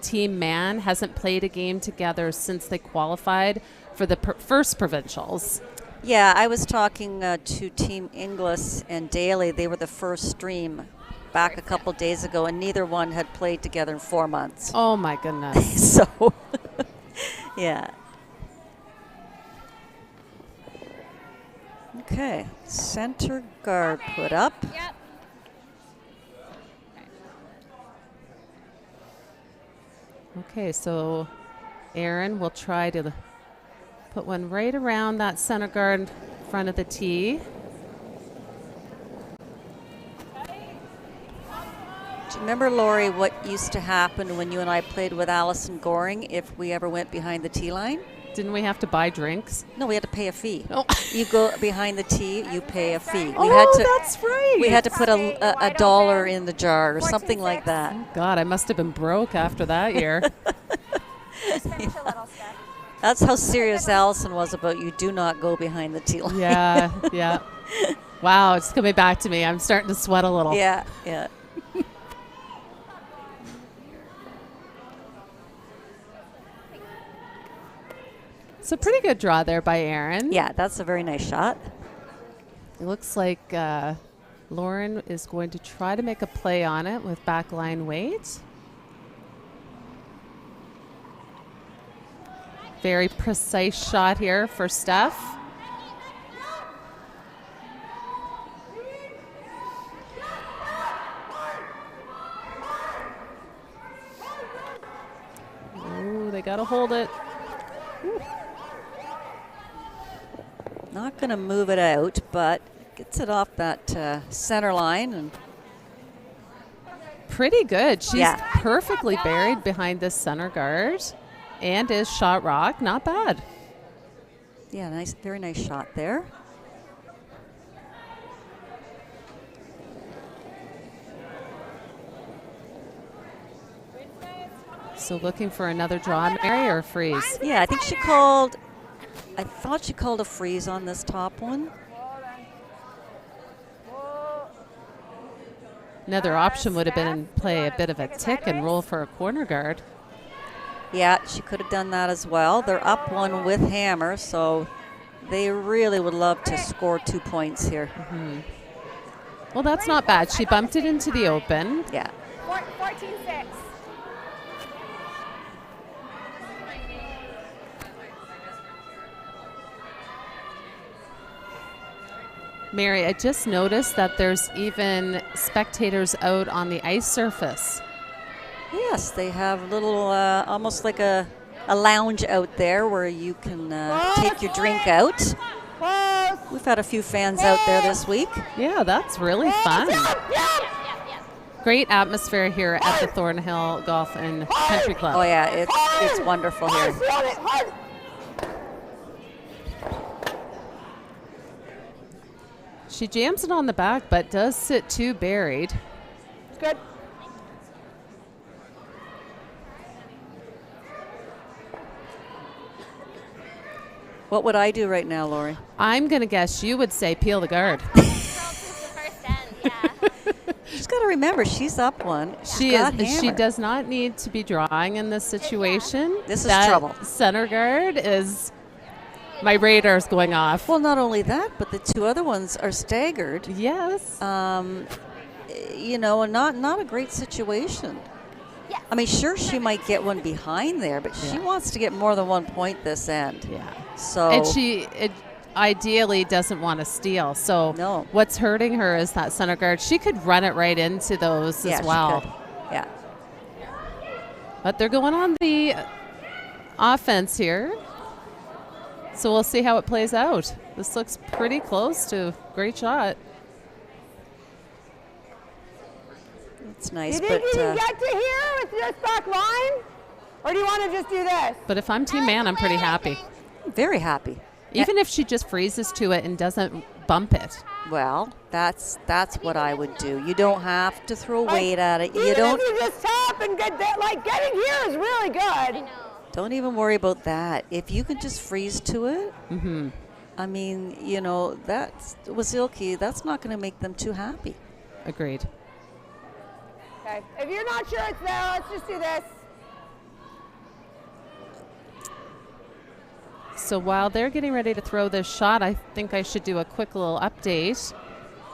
Team Mann hasn't played a game together since they qualified for the first provincials. yeah, I was talking to Team Inglis and Daly. They were the first stream back a couple days ago, and neither one had played together in 4 months. Oh my goodness. So, yeah. Okay, center guard put up. Yep. Okay, so Aaron will try to put one right around that center guard in front of the tee. Do you remember, Lori, what used to happen when you and I played with Allison Goring if we ever went behind the tee line? Didn't we have to buy drinks? No, we had to pay a fee. Oh. You go behind the tee, you pay a fee. That's right. We had to put a dollar in the jar or something like that. God, I must have been broke after that year. That's how serious Allison was about you do not go behind the tee line. Yeah, yeah. Wow, it's coming back to me. I'm starting to sweat a little. Yeah, yeah. It's a pretty good draw there by Aaron. Yeah, that's a very nice shot. It looks like Lauren is going to try to make a play on it with backline weight. Very precise shot here for Steph. Ooh, they got to hold it. Not going to move it out, but gets it off that center line. And pretty good. She's Yeah. perfectly buried behind this center guard and is shot rock. Not bad. yeah, nice, very nice shot there. So looking for another draw, Mary, or freeze? Yeah, I thought she called a freeze on this top one. Another option would have been play a bit of a tick and roll for a corner guard. Yeah, she could have done that as well. They're up one with hammer, so they really would love to score 2 points here. Well, that's not bad. She bumped it into the open. Yeah. 14-6. Mary, I just noticed that there's even spectators out on the ice surface. Yes, they have little, almost like a lounge out there where you can take your drink out. We've had a few fans out there this week. Yeah, that's really fun. Great atmosphere here at the Thornhill Golf and Country Club. Oh yeah, it's wonderful here. She jams it on the back, but does sit too buried. Good. What would I do right now, Lori? I'm going to guess you would say peel the guard. She's got to remember, she's up one. She does not need to be drawing in this situation. This is trouble. Center guard is, my radar's going off. Well, not only that, but the two other ones are staggered. Yes. You know, and not a great situation. I mean, sure, she might get one behind there, but she wants to get more than 1 point this end. Yeah. So And she ideally doesn't want to steal. So No. what's hurting her is that center guard. She could run it right into those yeah, as well. She could. Yeah. But they're going on the offense here. So we'll see how it plays out. This looks pretty close to a great shot. It's nice, You but think you can get to here with this back line? Or do you want to just do this? But if I'm Team Man, I'm pretty happy. very happy. Even if she just freezes to it and doesn't bump it. Well, that's what I would do. You don't have to throw weight at it. You Even don't. if you just tap and get that, like getting here is really good. Don't even worry about that. If you can just freeze to it, I mean, you know, that's Wasylkiw. That's not going to make them too happy. Agreed. Okay. If you're not sure it's there, let's just do this. So while they're getting ready to throw this shot, I think I should do a quick little update.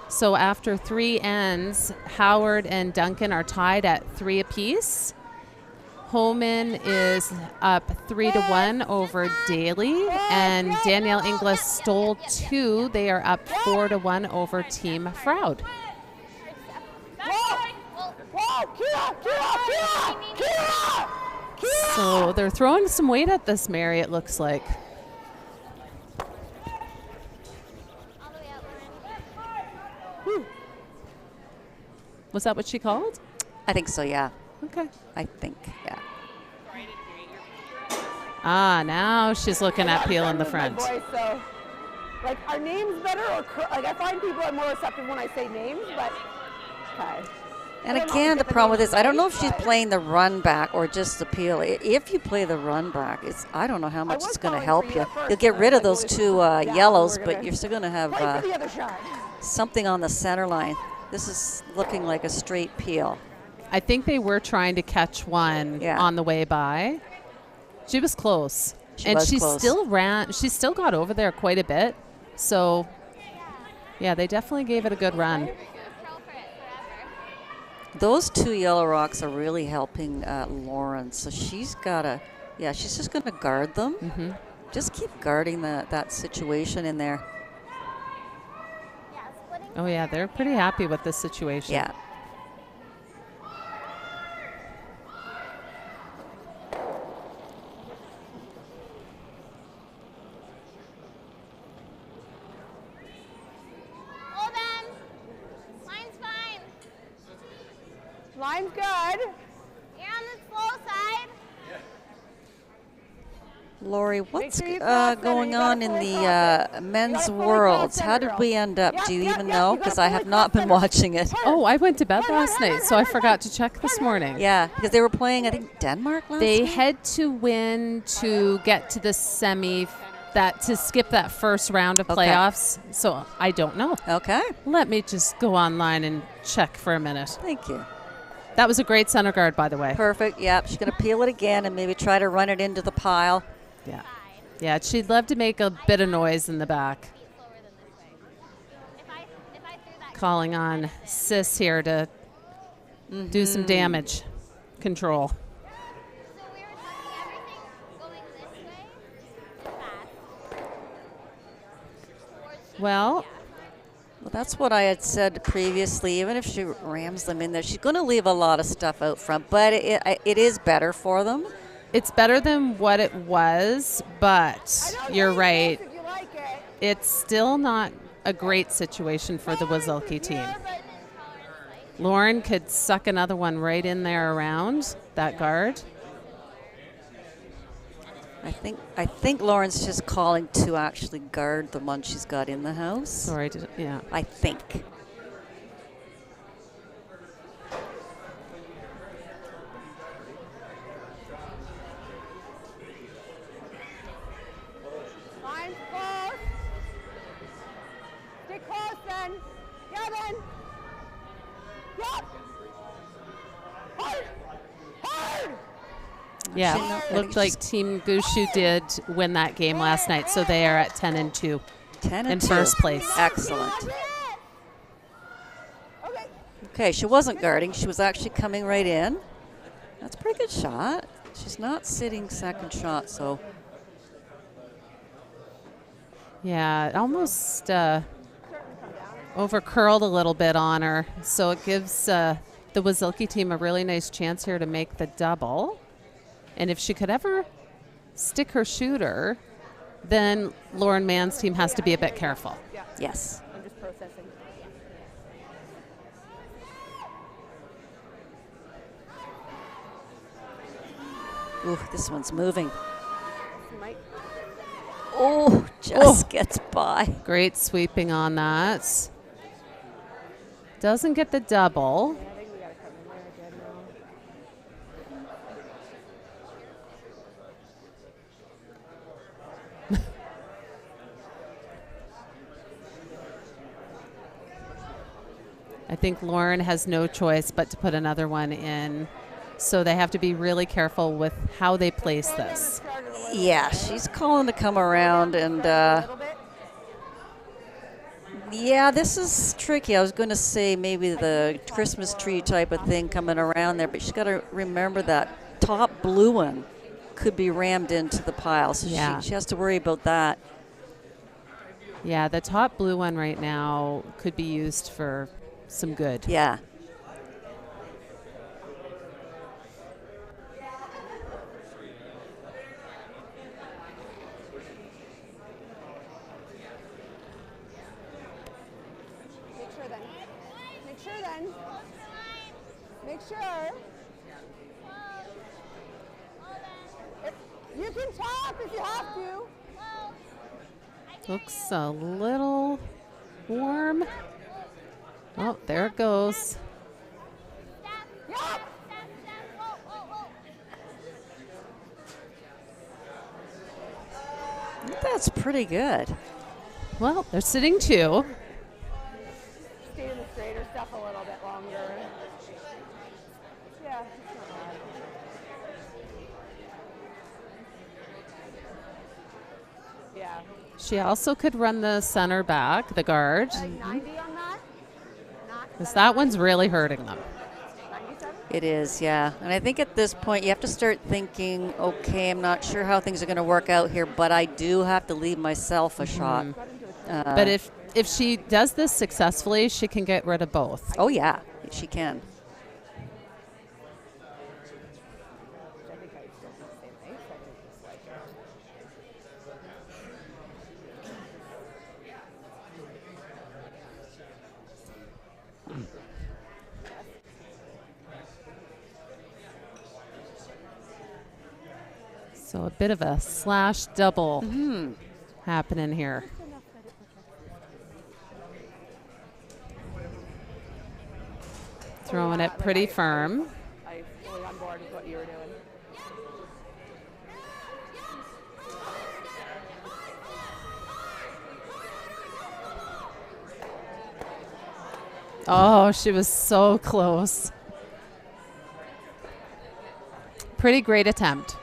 So after 3 ends, Howard and Duncan are tied at 3 apiece. Homan is up 3-1 over Daly, and Danielle Inglis stole 2. They are up 4-1 over Team Froud. So they're throwing some weight at this, Mary, it looks like. Was that what she called? I think so, yeah. Okay. I think, yeah. Ah, now she's looking at Peel in the front. Voice, so, like, are names better or like I find people are more receptive when I say names, but okay. And again, the problem with this, I don't know if she's playing the run back or just the Peel. If you play the run back, I don't know how much it's going to help you. You'll get rid of those 2 yellows, but you're still going to have something on the center line. This is looking like a straight Peel. I think they were trying to catch one on the way by. She was close. She still ran. She still got over there quite a bit. So, yeah, they definitely gave it a good run. Those 2 yellow rocks are really helping Lauren. So she's got to, she's just going to guard them. Just keep guarding that situation in there. Oh, yeah, they're pretty happy with this situation. Yeah. Line's good. You're on the slow side. Lori, what's going on in the men's worlds? How did we end up? Do you even know? Because I have not been watching it. Oh, I went to bed last night, so I forgot to check this morning. Yeah, because they were playing, I think, Denmark last They night? had to win to get to the semi, to skip that first round of playoffs. So I don't know. Okay. Let me just go online and check for a minute. Thank you. That was a great center guard, by the way. Perfect. Yep. She's going to peel it again and maybe try to run it into the pile. Yeah. Yeah, she'd love to make a bit of noise in the back. Calling on Sis here to do some damage control. Well, that's what I had said previously. Even if she rams them in there, she's going to leave a lot of stuff out front, but it is better for them. It's better than what it was, but you're right. It's still not a great situation for the Wasylkiw team. Lauren could suck another one right in there around that guard. I think Lauren's just calling to actually guard the one she's got in the house. Sorry, yeah. I think. Line's close. Stay close then. Kevin. Yep. Hard. Hard. Yeah, looked like Team Gushu did win that game last night, so they are at 10-2 in first place. Excellent. Okay, she wasn't guarding. She was actually coming right in. That's a pretty good shot. She's not sitting second shot, so. Yeah, it almost over-curled a little bit on her, so it gives the Wasylkiw team a really nice chance here to make the double. And if she could ever stick her shooter, then Lauren Mann's team has to be a bit careful. Yes. I'm just processing. Ooh, this one's moving. Mike. Oh, Just gets by. Great sweeping on that. Doesn't get the double. I think we got to come in there again now. I think Lauren has no choice but to put another one in. So they have to be really careful with how they place this. Yeah, she's calling to come around, and yeah, this is tricky. I was going to say maybe the Christmas tree type of thing coming around there, but she's got to remember that top blue one could be rammed into the pile, so she has to worry about that. Yeah, the top blue one right now could be used for some good. Yeah. Make sure. You can talk if you have to. Looks a little warm. Oh, there it goes. That's pretty good. Well, they're sitting 2. Stay in the straighter stuff a little bit longer. Yeah, it's not bad. Yeah. She also could run the center back, the guard. Like 90 on that? Because that one's really hurting them. 97? It is, yeah. And I think at this point you have to start thinking, okay, I'm not sure how things are going to work out here, but I do have to leave myself a shot. But if she does this successfully, she can get rid of both. Oh, yeah, she can. So a bit of a slash double happening here. Throwing it pretty firm. I'm fully on board with what you were doing. Oh, she was so close. Pretty great attempt.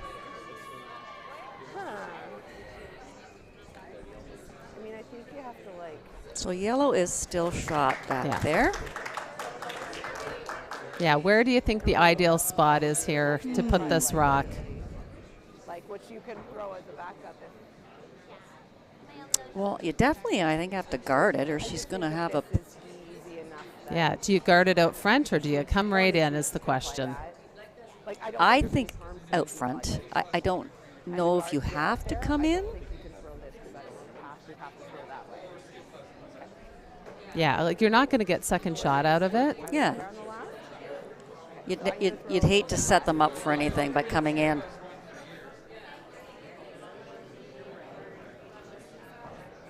I mean, I think you have to like. So yellow is still shot back there. Yeah, where do you think the ideal spot is here to put this rock? Like, which you can throw as a backup if. Well, you definitely, I think, have to guard it, or she's going to have a. It's easy enough. Yeah, do you guard it out front or do you come right in is the question. Like, I think out front. I don't know if you have to come in. Yeah, like you're not going to get second shot out of it. Yeah. You'd hate to set them up for anything by coming in.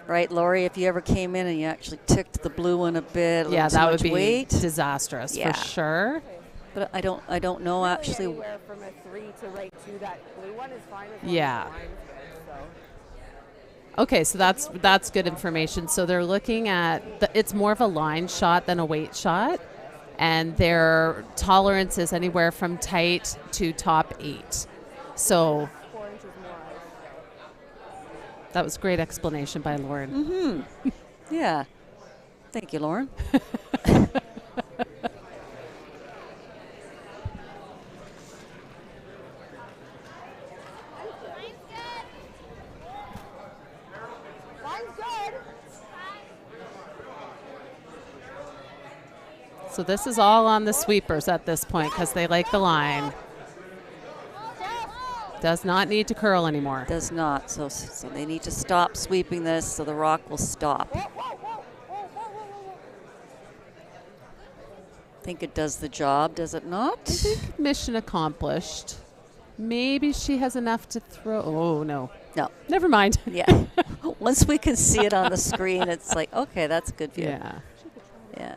Right, Lori, if you ever came in and you actually ticked the blue one a bit, Yeah, that would be weight. disastrous for sure. But I don't know actually. Anywhere from a 3 to right to that blue one is fine. As long Yeah. as the line's good, so. Okay, so that's good information. So they're looking at it's more of a line shot than a weight shot, and their tolerance is anywhere from tight to top 8. So 4 inches more. that was great explanation by Lauren. Mm-hmm. Yeah. Thank you, Lauren. So this is all on the sweepers at this point because they like the line. Does not need to curl anymore. Does not. So they need to stop sweeping this so the rock will stop. Think it does the job, does it not? I think mission accomplished. Maybe she has enough to throw. Oh, no. No. Never mind. Yeah. once we can see it on the screen, it's like, okay, that's a good view. Yeah. Yeah.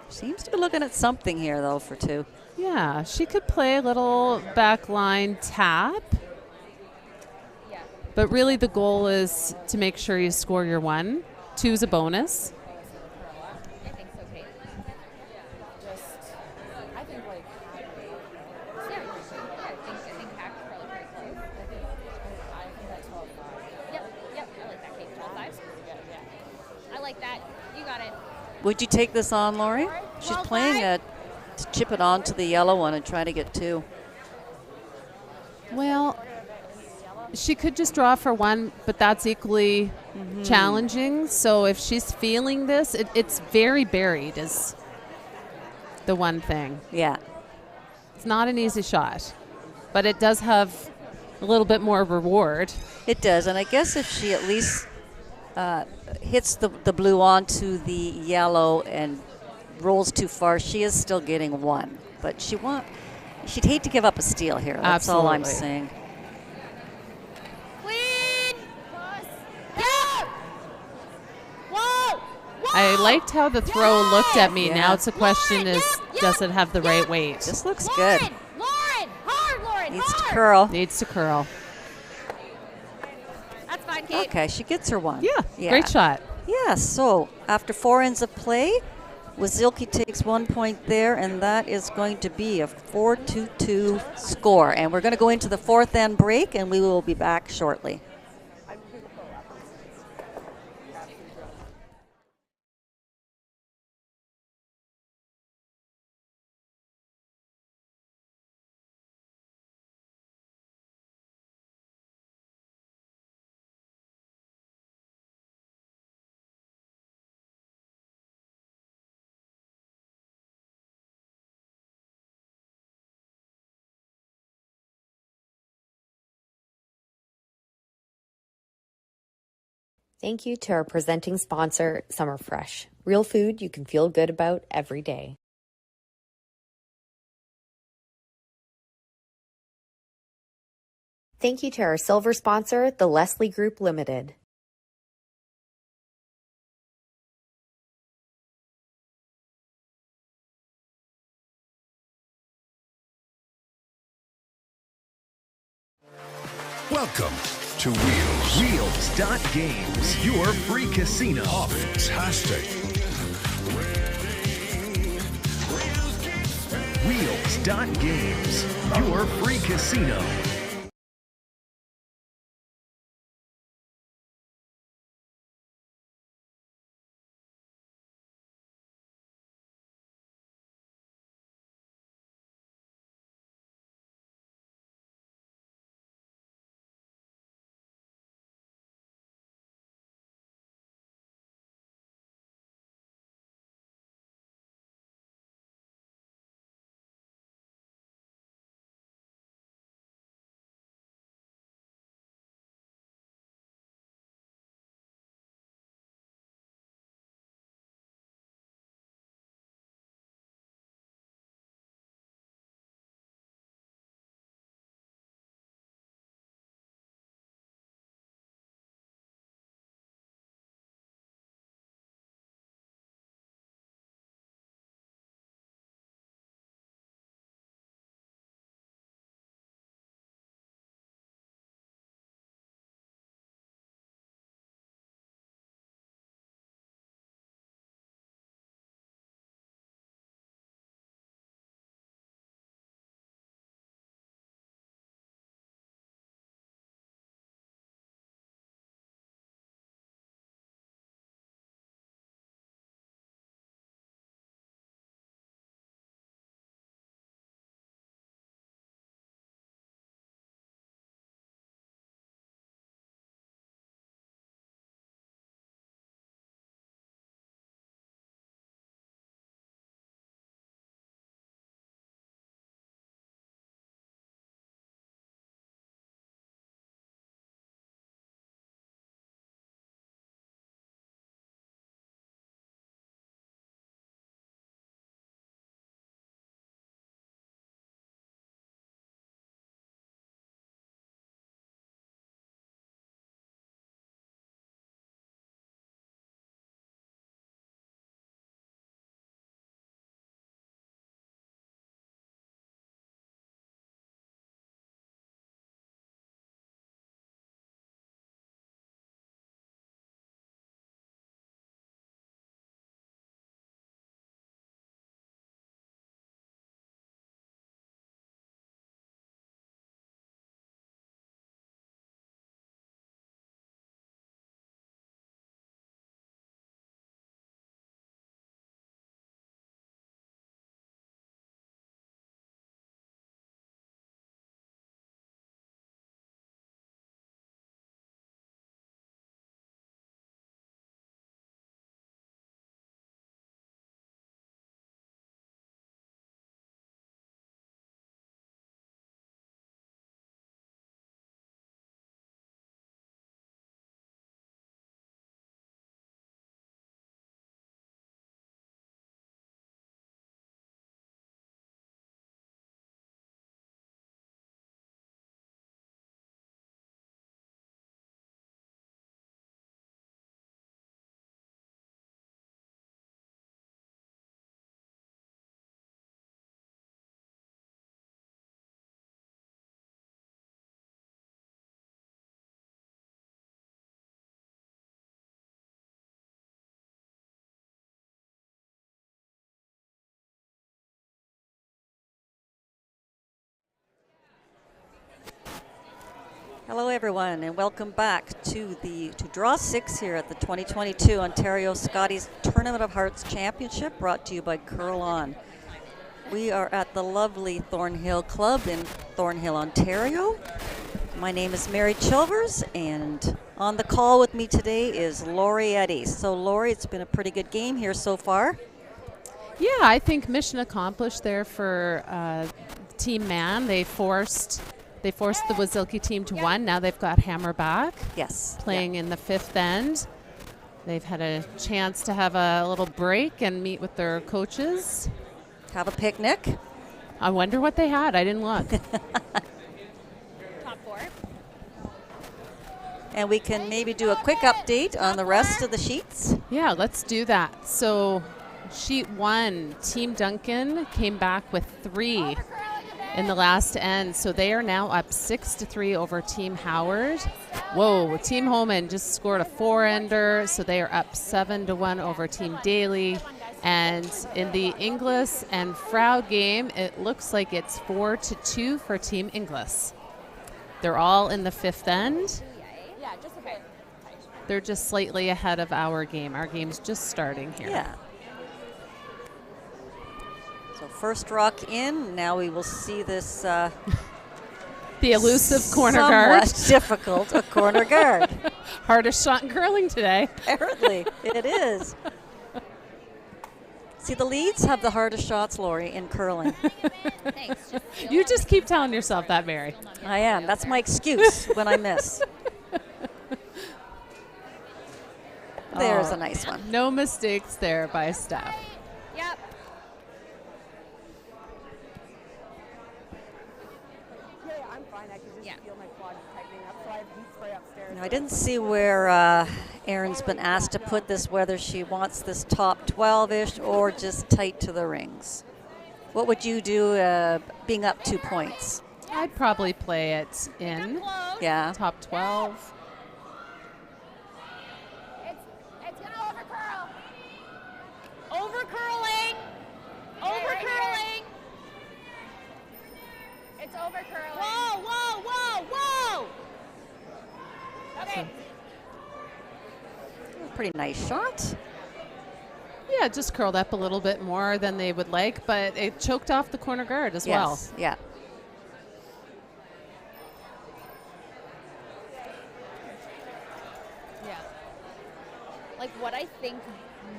Seems to be looking at something here, though, for 2. Yeah, she could play a little back line tap. But really the goal is to make sure you score your 1. 2's a bonus. I think so, Kate. I think like Yeah, I think hack is probably pretty close. I think that's 12. Yep, I like that, Kate. 12-5. I like that. You got it. Would you take this on, Lori? She's 12-5. playing to chip it onto the yellow one and try to get 2. Well, she could just draw for 1, but that's equally challenging. So if she's feeling this, it's very buried is the one thing. Yeah. It's not an easy shot, but it does have a little bit more reward. It does, and I guess if she at least hits the blue onto the yellow and rolls too far, she is still getting 1. But she'd hate to give up a steal here. That's all I'm Absolutely. saying. Clean. Yeah. Whoa. I liked how the throw looked at me. Yeah. Now it's a question is, does it have the right weight? This looks good. Lauren, hard, Lauren, Needs to hard. curl. Needs to curl. That's fine, Kate. Okay, she gets her 1. Yeah, great shot. Yeah, so after 4 ends of play, Wasylkiw takes 1 point there, and that is going to be a 4-2 score. And we're going to go into the 4th end break, and we will be back shortly. Thank you to our presenting sponsor, Summer Fresh. Real food you can feel good about every day. Thank you to our silver sponsor, the Leslie Group Limited. Welcome to Wheels. Wheels.games, your free casino. Oh, fantastic. Wheels.games, your free casino. Hello, everyone, and welcome back to Draw 6 here at the 2022 Ontario Scotties Tournament of Hearts Championship, brought to you by Curl On. We are at the lovely Thornhill Club in Thornhill, Ontario. My name is Mary Chilvers, and on the call with me today is Lori Eddy. So, Lori, it's been a pretty good game here so far. Yeah, I think mission accomplished there for Team Mann. They forced the Wasylkiw team to one. Now they've got Hammer back. Yes. Playing in the fifth end. They've had a chance to have a little break and meet with their coaches. Have a picnic. I wonder what they had. I didn't look. Top four. And we can maybe do a quick update on the rest of the sheets. Yeah, let's do that. So sheet 1, Team Duncan came back with 3 in the last end. So they are now up 6-3 over Team Howard. Whoa, Team Holman just scored a 4-ender. So they are up 7-1 over Team Daly. And in the Inglis and Frau game, it looks like it's 4-2 for Team Inglis. They're all in the fifth end. They're just slightly ahead of our game. Our game's just starting here. Yeah. So first rock in. Now we will see this the elusive corner guard. Somewhat difficult a corner guard. Hardest shot in curling today. Apparently, it is. See, the leads have the hardest shots, Lori, in curling. Thanks. You just keep telling yourself that, Mary. I am. That's my excuse when I miss. There's a nice one. No mistakes there by Steph. Yep. Yeah, I'm fine. I can just feel my quads tightening up, so I have heat spray upstairs. Now, I didn't see where Erin's been asked to put this, whether she wants this top 12-ish or just tight to the rings. What would you do being up 2 points? I'd probably play it in. Yeah. Top 12. It's gonna over curl. Over curling. Over curling. It's over curling. Whoa, whoa, whoa, whoa. Okay. Pretty nice shot. Yeah, just curled up a little bit more than they would like, but it choked off the corner guard as well. Yes, yeah. Yeah. Like what I think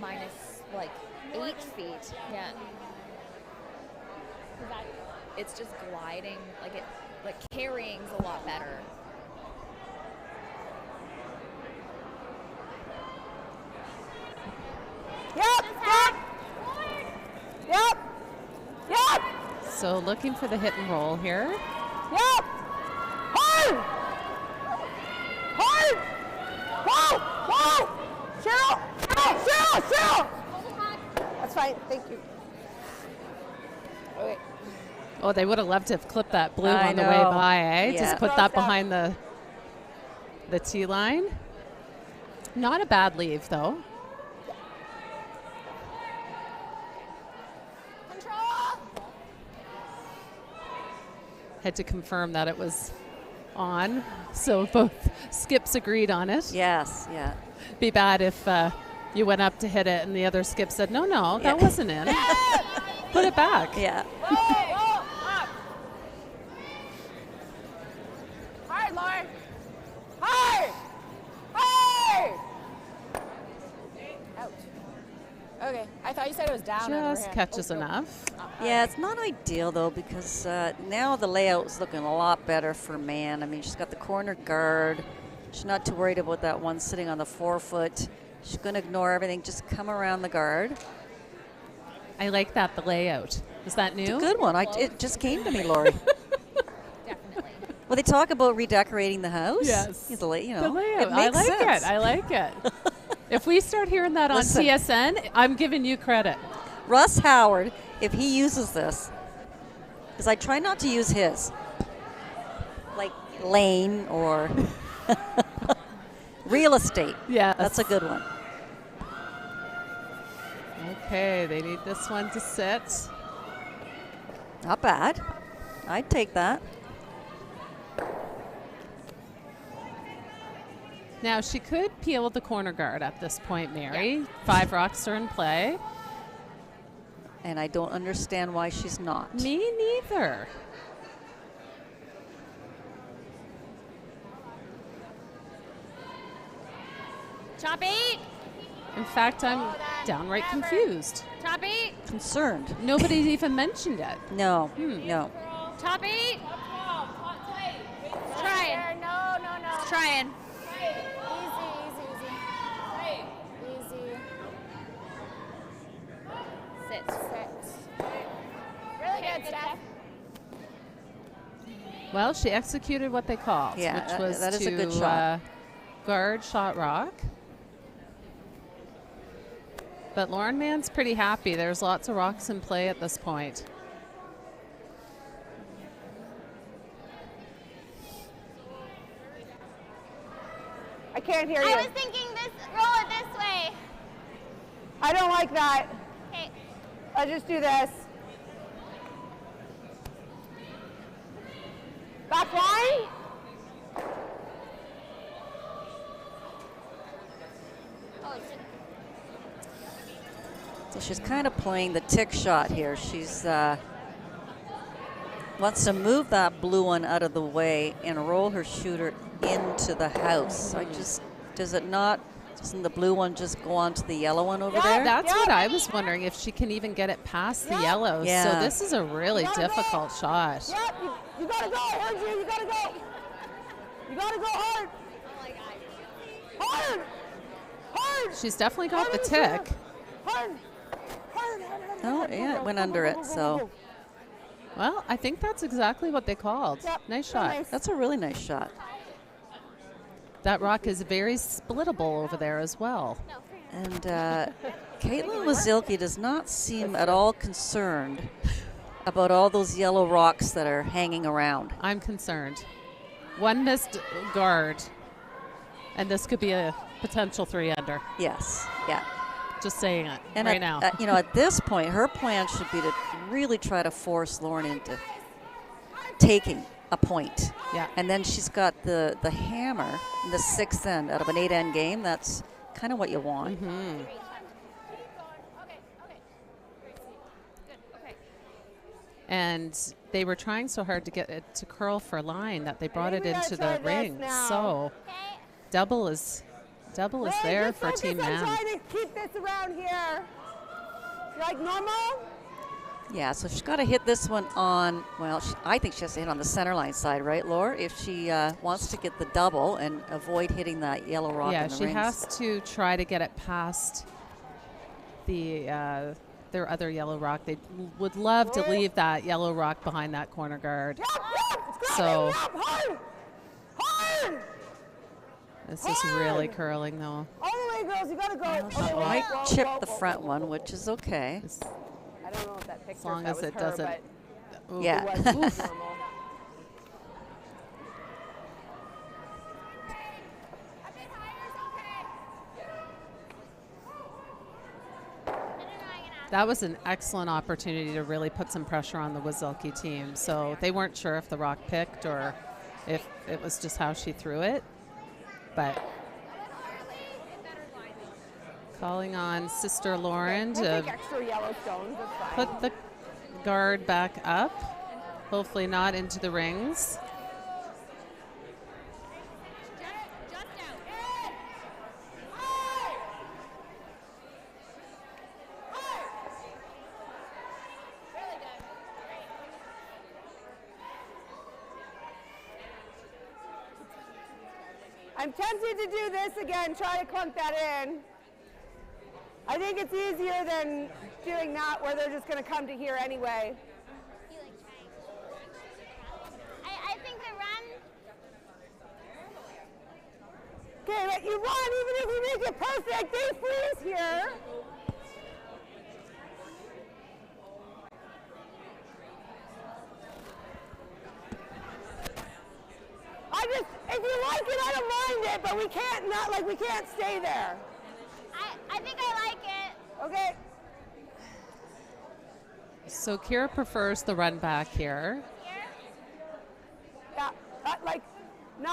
minus like 8 feet. Yeah. It's just gliding, like carrying's a lot better. Yep. So looking for the hit and roll here. Yep. Hard. Hard. Whoa. Whoa. Cheryl. That's fine. Thank you. Okay. Oh, they would have loved to have clipped that blue I on the way know. by, eh? Yeah. Just put that behind the tee line. Not a bad leave, though. Had to confirm that it was on, so both skips agreed on it. Yes, yeah. Be bad if you went up to hit it and the other skip said, no, that wasn't in. Put it back. Yeah. Hard, Lauren. Hard. Hard. Ouch. Okay, I thought you said it was down. Just catches enough. Yeah, it's not ideal, though, because now the layout's looking a lot better for Mann. I mean, she's got the corner guard. She's not too worried about that one sitting on the 4-foot. She's going to ignore everything, just come around the guard. I like that, the layout. Is that new? It's a good one. It just came to me, Lori. Definitely. Well, they talk about redecorating the house. Yes. The The layout. layout. It makes sense. I like it. If we start hearing that Listen. on TSN, I'm giving you credit. Russ Howard, if he uses this, because I try not to use his, like lane or real estate. Yeah. That's a good one. Okay, they need this one to sit. Not bad. I'd take that. Now, she could peel the corner guard at this point, Mary. 5 rocks are in play. And I don't understand why she's not. Me neither. Top 8. In fact, I'm downright confused. Top 8. Concerned. Nobody even mentioned it. No, no. Top 8. Trying. No. Trying. Easy. Sit. Really good, Steph. Well, she executed what they called, Yeah, which was that is to a good shot. Guard shot rock. But Lauren Mann's pretty happy. There's lots of rocks in play at this point. I can't hear you. I was thinking roll it this way. I don't like that. Okay. Let's just do this. Back line. So she's kind of playing the tick shot here. She's wants to move that blue one out of the way and roll her shooter into the house. Doesn't the blue one just go on to the yellow one over there? That's what I was wondering, if she can even get it past the yellow. Yeah. So this is a really difficult shot. Yep, you gotta go, I heard you. You gotta go. You gotta go hard. Hard. She's definitely got the tick. Hard. Oh, yeah, it went under it, so. Well, I think that's exactly what they called. Yep, Nice really shot. nice. That's a really nice shot. That rock is very splittable over there as well. And Caitlin Wasylkiw does not seem at all concerned about all those yellow rocks that are hanging around. I'm concerned. One missed guard, and this could be a potential 3-under. Yes, yeah. Just saying it And right now. at this point, her plan should be to really try to force Lauren into taking a point. Yeah. And then she's got the hammer in the 6th end out of an 8-end game. That's kind of what you want. Mm-hmm. And they were trying so hard to get it to curl for line that they brought it into the ring. So double is there for Team Mann. I'm trying to keep this around here. Like normal? Yeah, so she's got to hit this one on, well, I think she has to hit on the center line side, right, Laura? If she wants to get the double and avoid hitting that yellow rock in the she rings. has to try to get it past their other yellow rock. They would love to leave that yellow rock behind that corner guard. So hard. This is really curling, though. All the way, girls. You gotta go. She might chip the front one, which is okay. I don't know if that picture As long that as was it her, doesn't. but Yeah. it was normal. That was an excellent opportunity to really put some pressure on the Wasylkiw team. So they weren't sure if the rock picked or if it was just how she threw it. But calling on Sister Lauren to extra yellow stones. That's fine. put the guard back up, hopefully not into the rings. I'm tempted to do this again, try to clunk that in. I think it's easier than doing that where they're just going to come to here anyway. I think the run. Okay, but you run even if you make it perfect. They freeze here. If you like it, I don't mind it, but we can't stay there. I think I like it. Okay. So Kira prefers the run back here. Yeah, like 9.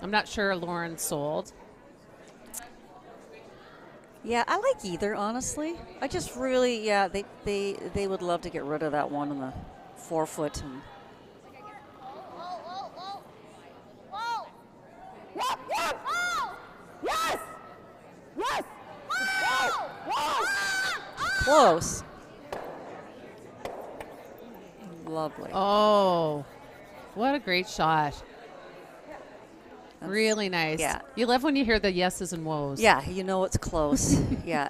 I'm not sure Lauren sold. Yeah, I like either, honestly. I just really, yeah, they would love to get rid of that one on the forefoot. And Yep, yep. Yes! Yes! Whoa! Whoa! close. Lovely. Oh, what a great shot. That's- Really nice. yeah. You love when you hear the yeses and woes. Yeah, you know it's close. Yeah.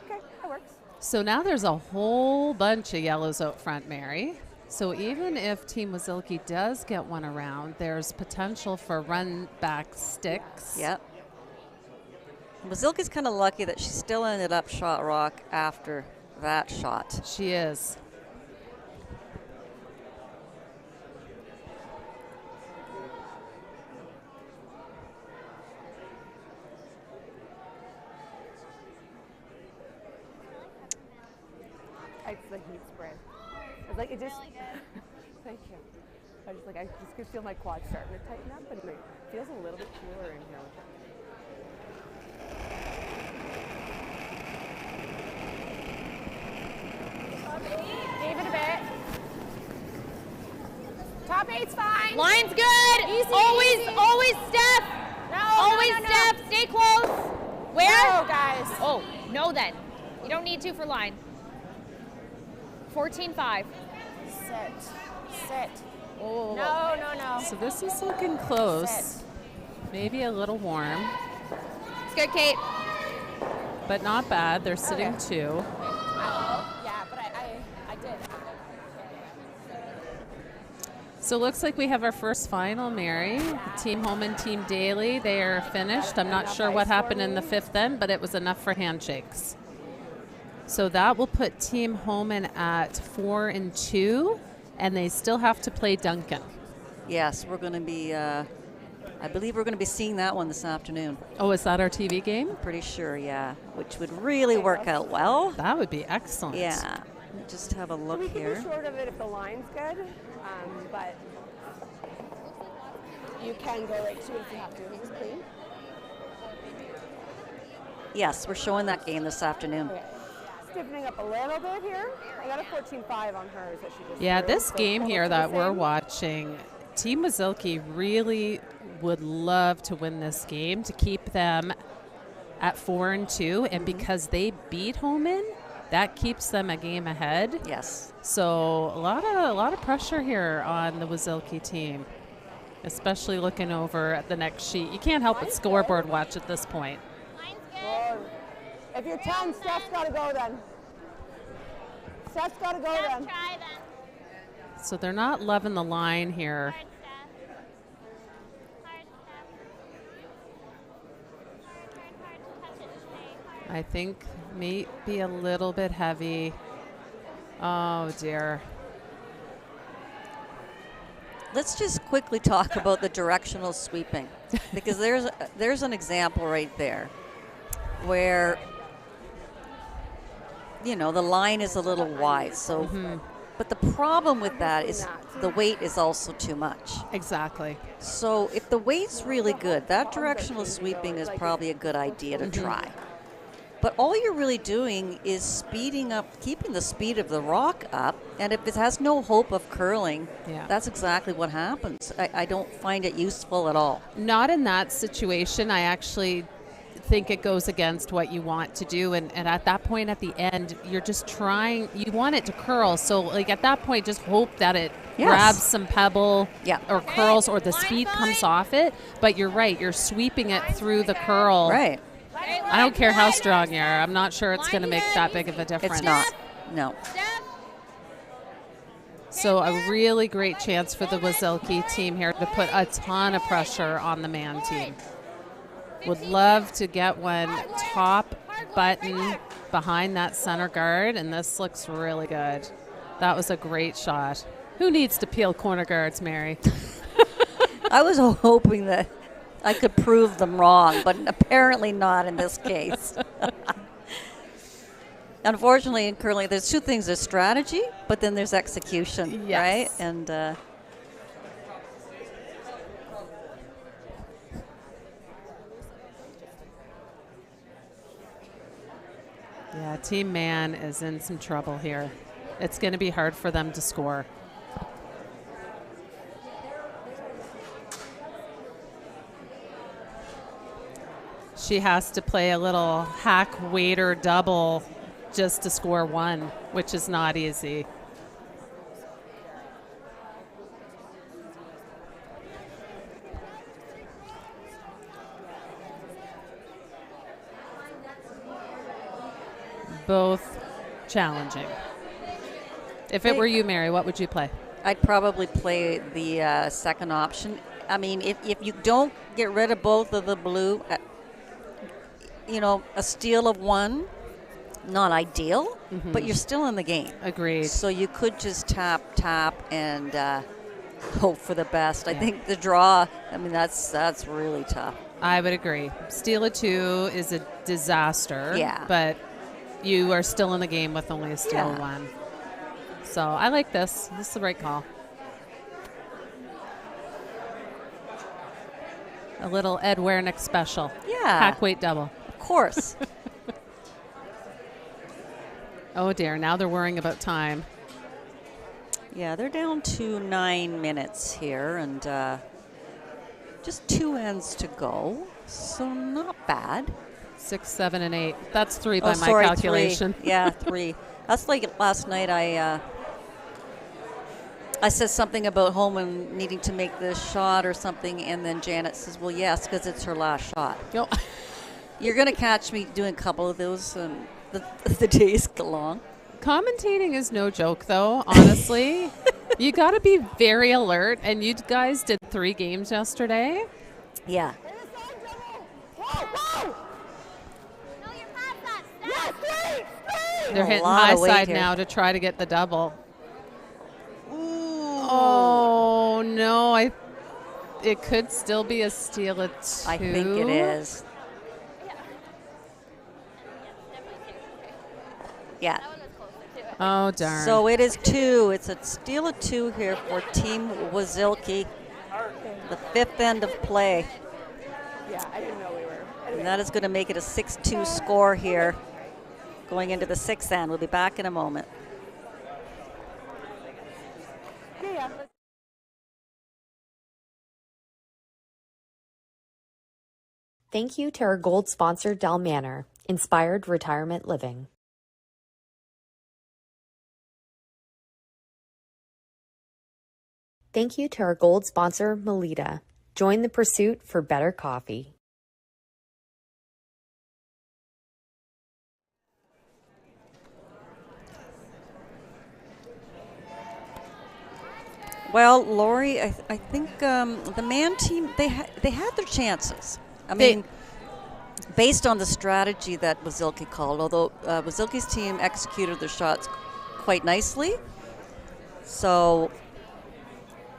Okay, that works. So now there's a whole bunch of yellows out front, Mary. So even if Team Wasylkiw does get one around, there's potential for run back sticks. Yep. Wasylkiw's kind of lucky that she still ended up shot rock after that shot. She is. It's the heat spray. It's like it just. Thank you. I just like I just could feel my quads starting to tighten up, and it feels a little bit cooler in here. Gave it a bit. Top 8's fine. Line's good. Easy, always, easy. always step. No, Always no, no, no. step. Stay close. Where? No, guys. Oh, no then. You don't need to for line. 14-5. Sit. Oh. No, no, no. So this is looking close. Maybe a little warm, It's good, Kate. but not bad. They're sitting Okay. two. Yeah, but I did. So it looks like we have our first final, Mary. Team Home and Team Daly, they are finished. I'm not sure what happened in the fifth end, but it was enough for handshakes. So that will put Team Homan at 4-2, and they still have to play Duncan. Yes, we're going to be, I believe we're going to be seeing that one this afternoon. Oh, is that our TV game? Pretty sure, yeah, which would really work out well. That would be excellent. Yeah. Let me just have a So look we can here. be short of it if the line's good, but you can go right to it if you have to. It's clean. Yes, we're showing that game this afternoon. Okay. Stiffening up a little bit here. I got a 14-5 on hers that she just Yeah, threw, this so game almost here the that we're same. watching, Team Wasylkiw really would love to win this game to keep them at 4-2, and because they beat Homan, that keeps them a game ahead. Yes. So a lot of pressure here on the Wasylkiw team, especially looking over at the next sheet. You can't help but scoreboard watch at this point. Line's Good. If you're 10, Steph's got to go then. Steph's got to go then. Try then. So they're not loving the line here. Hard step. Hard step. Hard to touch it. Stay hard. I think maybe a little bit heavy. Oh dear. Let's just quickly talk about the directional sweeping, because there's an example right there where, you know, the line is a little wide. So, but the problem with that is the weight is also too much. Exactly. So if the weight's really good, that directional sweeping is probably a good idea to try. But all you're really doing is speeding up, keeping the speed of the rock up, and if it has no hope of curling, Yeah. that's exactly what happens. I don't find it useful at all. Not in that situation. I actually think it goes against what you want to do, and at that point at the end, you're just trying, you want it to curl, so like at that point just hope that it Yes. grabs some pebble Yeah. or curls, or the speed comes off it. But you're right, you're sweeping it through the curl. Right. I don't care how strong you are, I'm not sure it's going to make that big of a difference. It's not. No. Step. So a really great chance for the Wasylkiw team here to put a ton of pressure on the man team. Would love to get one top button behind that center guard, and this looks really good. That was a great shot. Who needs to peel corner guards, Mary? I was hoping that I could prove them wrong, but apparently not in this case. Unfortunately, in curling, there's two things. There's strategy, but then there's execution, Yes. right? And Team Mann is in some trouble here. It's going to be hard for them to score. She has to play a little hack waiter double just to score one, which is not easy. Both challenging. If it were you, Mary, what would you play? I'd probably play the second option. I mean, if you don't get rid of both of the blue, you know, a steal of one, not ideal, but you're still in the game. Agreed. So you could just tap, and hope for the best. I think the draw, I mean, that's really tough. I would agree. Steal a 2 is a disaster. Yeah. But you are still in the game with only a steal Yeah. 1. So I like this. This is the right call. A little Ed Wernick special. Yeah. Hack weight double. Of course. Oh dear, now they're worrying about time. Yeah, they're down to 9 minutes here, and just 2 ends to go, so not bad. 6, 7, and 8. That's 3 by my sorry, calculation. 3. Yeah, 3. That's like last night I said something about Holman needing to make this shot or something, and then Janet says, well, yes, because it's her last shot. Yo. You're going to catch me doing a couple of those the days go along. Commentating is no joke, though, honestly. You got to be very alert, and you guys did 3 games yesterday. Yeah. They're hitting high side now to try to get the double. Oh, no. It could still be a steal at 2. I think it is. Yeah. Oh, darn. So it is 2. It's a steal of 2 here for Team Wasylkiw. The 5th end of play. Yeah, I didn't know we were. Anyway. And that is going to make it a 6-2 score here going into the 6th end. We'll be back in a moment. Yeah. Thank you to our gold sponsor, Del Manor, Inspired Retirement Living. Thank you to our gold sponsor, Melita. Join the pursuit for better coffee. Well, Lori, I think the Mann team, they had their chances. I mean, based on the strategy that Wasylkiw called, although Wasylkiw's team executed their shots quite nicely. So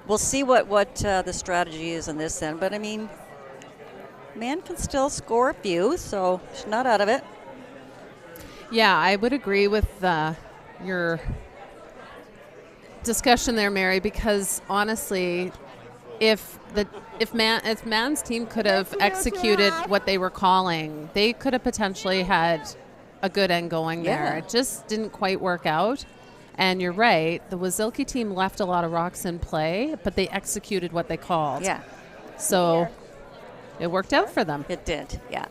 we'll see what the strategy is on this end. But, I mean, Mann can still score a few, so she's not out of it. Yeah, I would agree with your discussion there, Mary, because honestly, if Mann's team could have executed what they were calling, they could have potentially had a good end going there. It just didn't quite work out. And you're right, the Wasylkiw team left a lot of rocks in play, but they executed what they called. Yeah. So it worked out for them. It did, yeah.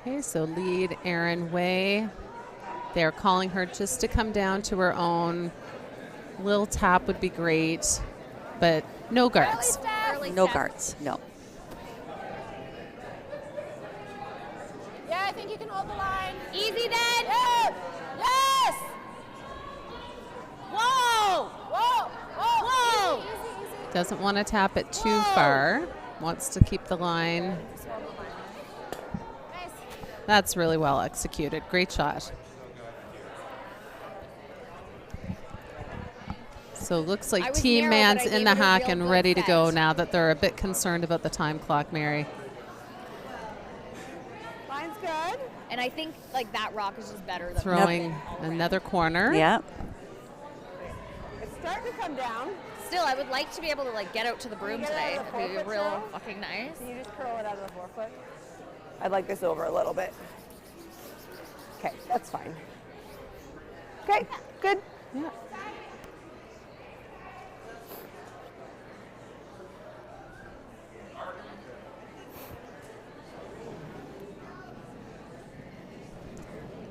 Okay, so lead Erin Way. They're calling her just to come down to her own. Little tap would be great, but no guards. No guards, no. Yeah, I think you can hold the line. Easy then. Yes. Yes. Whoa. Whoa. Whoa. Whoa. Easy. Doesn't want to tap it too far. Wants to keep the line. Nice. That's really well executed. Great shot. So looks like Team Mann's in the hack and ready to go now that they're a bit concerned about the time clock, Mary. Line's good. And I think like that rock is just better than Throwing another corner. Yeah. It's starting to come down. Still, I would like to be able to like get out to the broom Get today. out of the That'd be forefoot real now? fucking nice. Can you just curl it out of the forefoot? I'd like this over a little bit. Okay, that's fine. Okay, good. Yeah.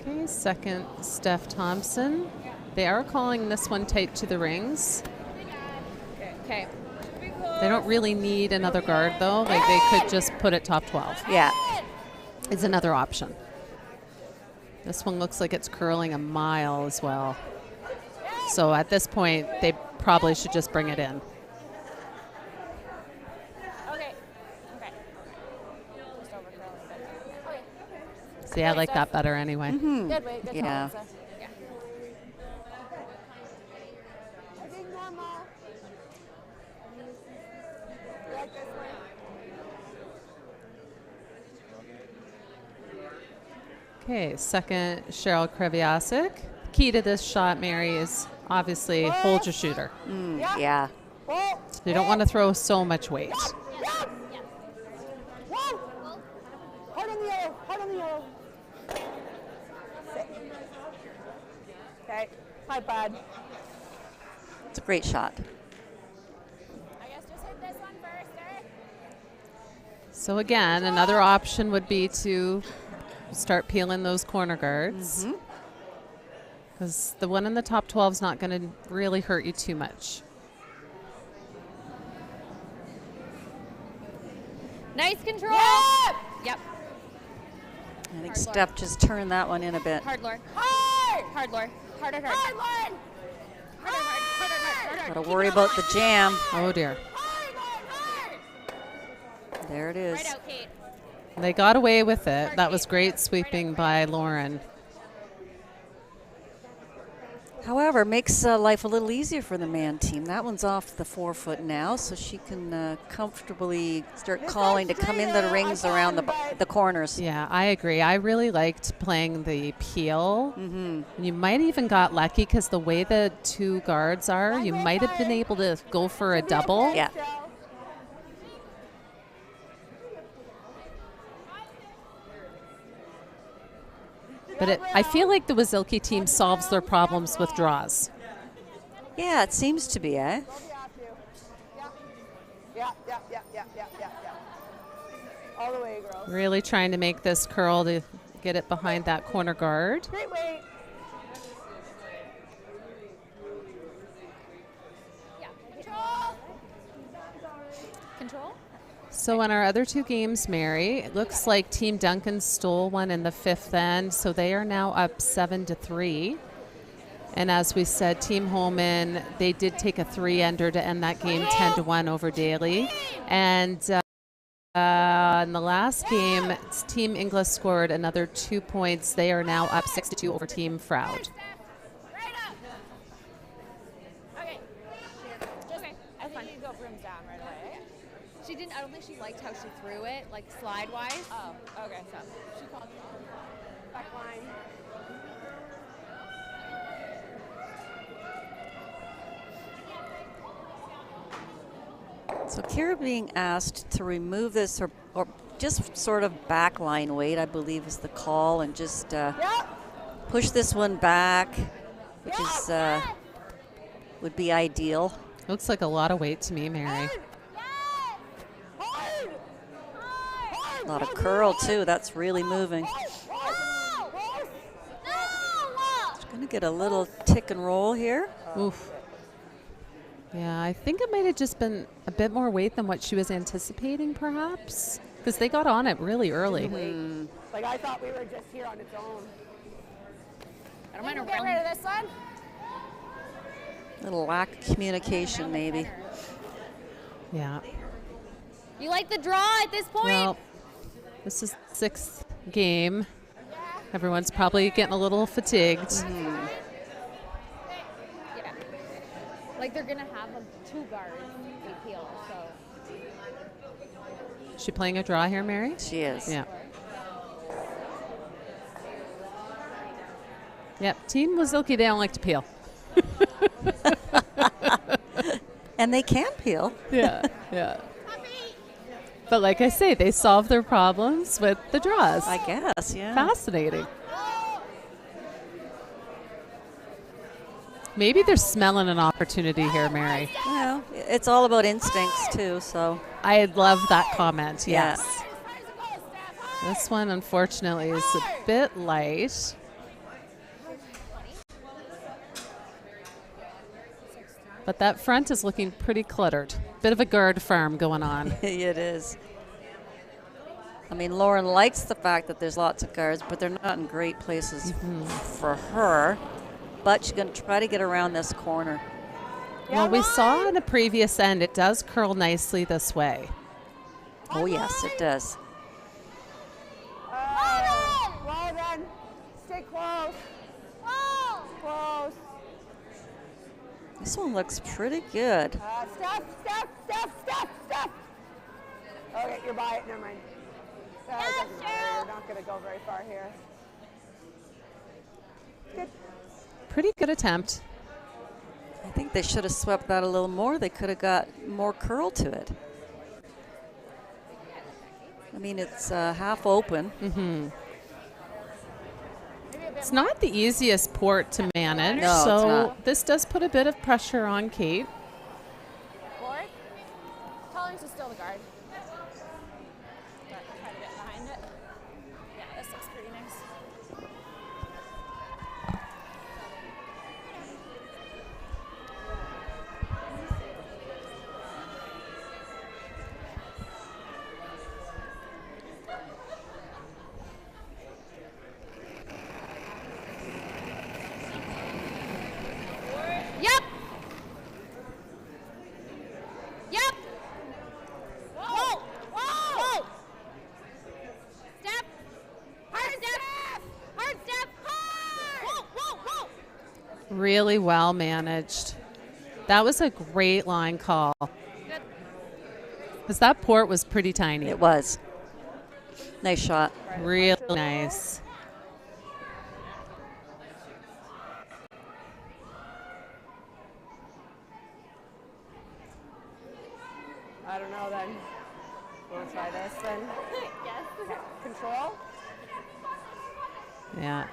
Okay, second, Steph Thompson. They are calling this one tight to the rings. Okay. They don't really need another guard, though. Like, they could just put it top 12. Yeah. It's another option. This one looks like it's curling a mile as well. So at this point, they probably should just bring it in. Okay. Okay. Just over curling. Okay. See, I like that better anyway. Good way. Good Yeah. call, Lisa. Yeah. I think normal. You like this one? Okay, second, Cheryl Kreviasik. Key to this shot, Mary, is obviously hold your shooter. Yeah. Whoa. You don't want to throw so much weight. Yeah. Whoa. Hard on the yellow. Hard on the yellow. Sit. Okay. Hi, bud. It's a great shot. I guess just hit this one first, Eric. So again, another option would be to start peeling those corner guards. Because the one in the top 12 is not going to really hurt you too much. Nice control. Yep. I think Steph just turned that one in a bit. Hard, Lauren. Hard. Hard, Lauren. Hard, hard, hard. Hard, Lauren. Hard, hard, hard, hard, hard. Got to worry about the jam. Oh, dear. Hard, Lauren, hard. There it is. Right out, Kate. They got away with it. That was great sweeping by Lauren. However, makes life a little easier for the Mann team. That one's off the forefoot now, so she can comfortably start calling to come into the rings around the corners. Yeah, I agree. I really liked playing the peel. And you might even got lucky because the way the two guards are, you might have been able to go for a double. Yeah. But I feel like the Wasylkiw team solves their problems with draws. Yeah, it seems to be, eh? Yeah. All the way, girls. Really trying to make this curl to get it behind that corner guard. Great weight. Yeah. Control. Control. So in our other two games, Mary, it looks like Team Duncan stole one in the fifth end, so they are now up 7-3. And as we said, Team Holman, they did take a 3-ender to end that game 10-1 over Daly. And in the last game, Team Inglis scored another 2 points. They are now up 6-2 over Team Froud. Right up. Okay. Just, I think you go brooms down right away. She didn't. I don't think she liked how she threw it, like slide-wise. Oh, okay. So she called it Back line. So Kira being asked to remove this or just sort of backline weight, I believe is the call, and just push this one back, which is would be ideal. Looks like a lot of weight to me, Mary. A lot of curl too. That's really moving. It's going to get a little tick and roll here. Oof. Yeah, I think it might have just been a bit more weight than what she was anticipating, perhaps, because they got on it really early. Like I thought we were just here on its own. I don't mind her get rid of this one. Little lack of communication, maybe. Yeah. You like the draw at this point? Well, this is the sixth game. Everyone's probably getting a little fatigued. Yeah. Like they're gonna have two guards they peel, so. Is she playing a draw here, Mary? She is. Yeah. Yep, Team Wasylkiw, they don't like to peel. And they can peel. Yeah, yeah. But like I say, they solve their problems with the draws. I guess, yeah. Fascinating. Maybe they're smelling an opportunity here, Mary. Well, it's all about instincts, too, so. I love that comment, Yeah. yes. This one, unfortunately, is a bit light. But that front is looking pretty cluttered. Bit of a guard farm going on. It is. I mean, Lauren likes the fact that there's lots of guards, but they're not in great places for her. But she's going to try to get around this corner. Well, we saw in the previous end, it does curl nicely this way. Oh, yes, it does. Well then, stay close. Close. This one looks pretty good. Steph. Okay, you're by it. Never mind. Doesn't matter. You're not going to go very far here. Good. Pretty good attempt. I think they should have swept that a little more. They could have got more curl to it. I mean, it's half open. Mm-hmm. It's not the easiest port to manage, No, so it's not. this does put a bit of pressure on Kate. Forward. Tolerance is still the guard. But try to get behind it. Yeah, this looks pretty nice. Yep. Yep. Whoa. Whoa. Step. Hard step. Hard step. Hard. Whoa. Really well managed. That was a great line call. Good. Because that port was pretty tiny. It was. Nice shot. Really nice. I don't know then. Want to try this then? Yes. Control? Yeah.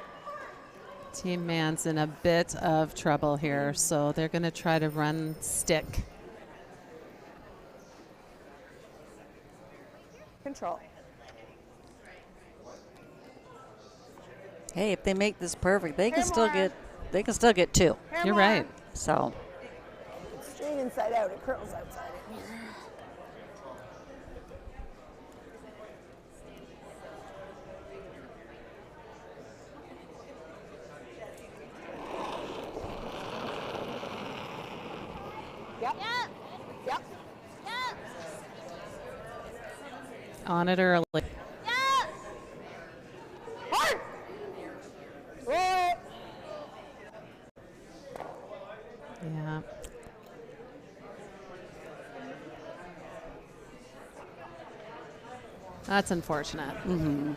Team Mann's in a bit of trouble here, so they're going to try to run stick. Control. Hey, if they make this perfect, they can Here still more. get two. Here You're more. right. So, It's straight inside out. It curls outside it. Yep. Yep. On it early. Hard. Roll. Yeah. That's unfortunate. mm-hmm.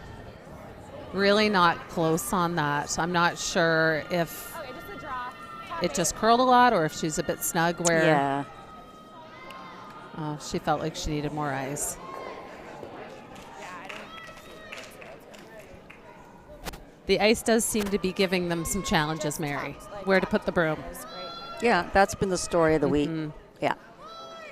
Really not close on that. I'm not sure if Okay, just a draw. it just curled a lot or if she's a bit snug where Yeah. she felt like she needed more ice. The ice does seem to be giving them some challenges, Mary. Where to put the broom. Yeah, that's been the story of the week. Yeah.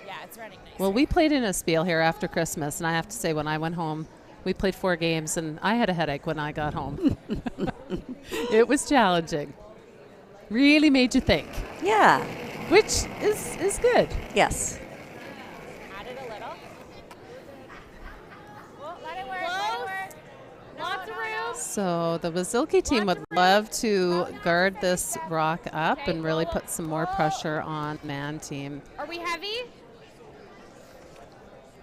Yeah, it's running nice. Well, we played in a spiel here after Christmas, and I have to say, when I went home, we played 4 games, and I had a headache when I got home. It was challenging. Really made you think, Yeah. which is good. Yes. Add it a little. Well, let it work. Let it work. Lots of room. So the Wasylkiw team would love to guard this rock up and really put some more pressure on Mann team. Are we heavy?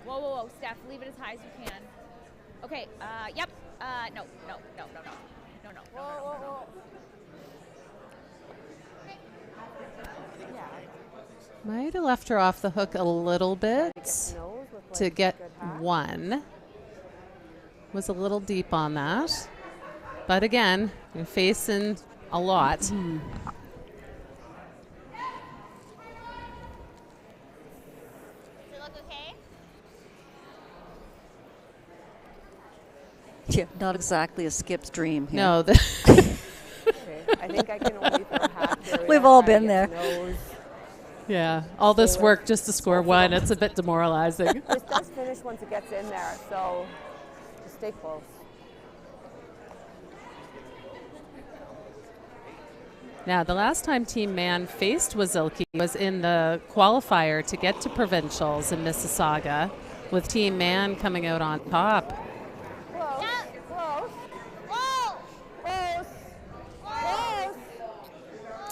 Whoa. Steph, leave it as high as you can. Okay, yep. No. Might have left her off the hook a little bit to get one. Was a little deep on that. But again, you're facing a lot. Mm-hmm. Yeah, not exactly a Skip's dream here. No. Okay, I think I can only throw half there. We've all been there. Yeah, all this work just to score one, it's a bit demoralizing. This does finish once it gets in there, so just stay close. Now, the last time Team Mann faced Wasylkiw was in the qualifier to get to provincials in Mississauga, with Team Mann coming out on top.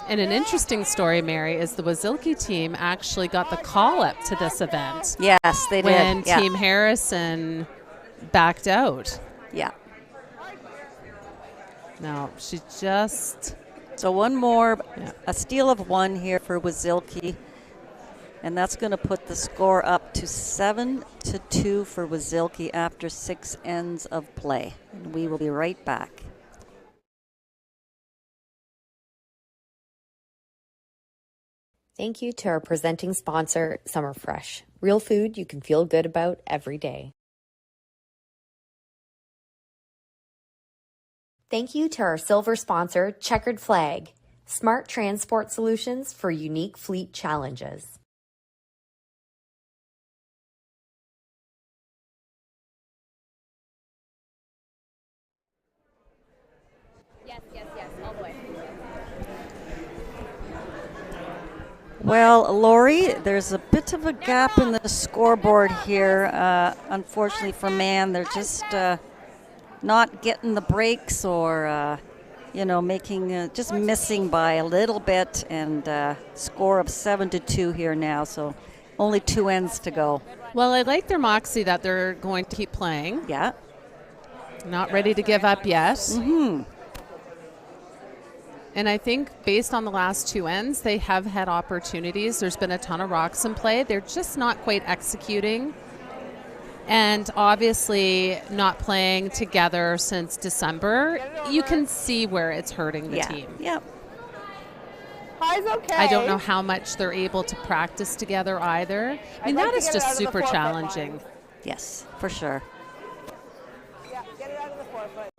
And an interesting story, Mary, is the Wasylkiw team actually got the call-up to this event. Yes, they did. When Team Harrison backed out. Yeah. No, she just... So one more, a steal of one here for Wasylkiw. And that's going to put the score up to 7-2 for Wasylkiw after 6 ends of play. And we will be right back. Thank you to our presenting sponsor, Summer Fresh. Real food you can feel good about every day. Thank you to our silver sponsor, Checkered Flag. Smart transport solutions for unique fleet challenges. Yes, all the way. Well, Lori, there's a bit of a gap in the scoreboard here. Unfortunately for Mann, they're just not getting the breaks or, making just missing by a little bit, and score of 7-2 here now. So only 2 ends to go. Well, I like their moxie that they're going to keep playing. Yeah. Not ready to give up yet. Mm-hmm. And I think based on the last 2 ends, they have had opportunities. There's been a ton of rocks in play. They're just not quite executing. And obviously not playing together since December. You can see where it's hurting the team. Yep. High's okay. I don't know how much they're able to practice together either. I mean, that is just super challenging. Yes, for sure. Yeah, get it out of the forefoot.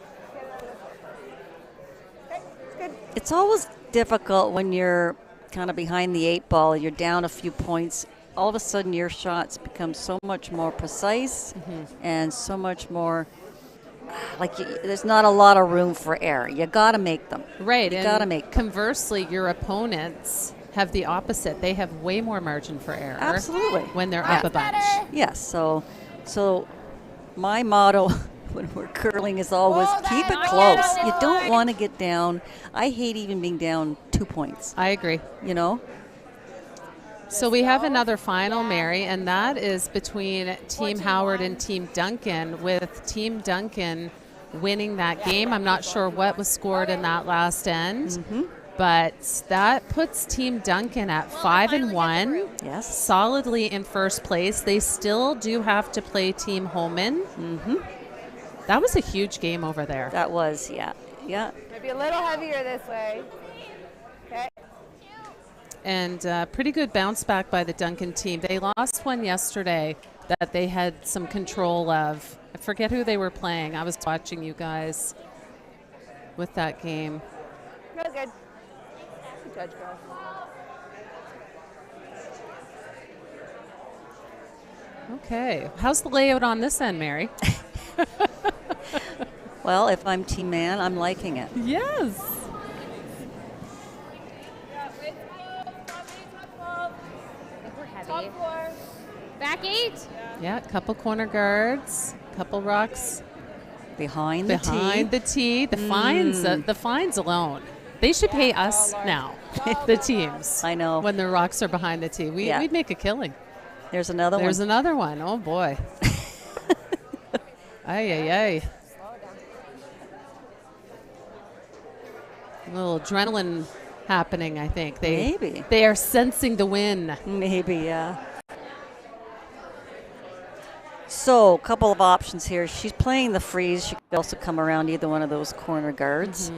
It's always difficult when you're kind of behind the 8 ball, you're down a few points. All of a sudden your shots become so much more precise and so much more, there's not a lot of room for error. You got to make them. Right. You got to make them. Conversely, your opponents have the opposite. They have way more margin for error. Absolutely. When they're up a bunch. Yes. So my motto when we're curling is always keep it close. You don't want to get down. I hate even being down 2 points. I agree. So we have another final, Mary, and that is between Team Howard and Team Duncan, with Team Duncan winning that game. I'm not sure what was scored in that last end, but that puts Team Duncan at 5-1. Yes. Solidly in first place. They still do have to play Team Holman. That was a huge game over there. That was, yeah. Maybe a little heavier this way. Okay. And pretty good bounce back by the Duncan team. They lost one yesterday that they had some control of. I forget who they were playing. I was watching you guys with that game. Real good. Good judge, girl. Okay. How's the layout on this end, Mary? Well, if I'm Team Mann, I'm liking it. Yes. Top 4. Back 8. Yeah, a couple corner guards, couple rocks Behind the tee. The fines alone. They should pay us now, the teams. I know. When the rocks are behind the tee. We'd make a killing. There's another one. There's another one. Oh, boy. Ay. A little adrenaline happening, I think. Maybe. They are sensing the win. Maybe, yeah. So, a couple of options here. She's playing the freeze. She could also come around either one of those corner guards.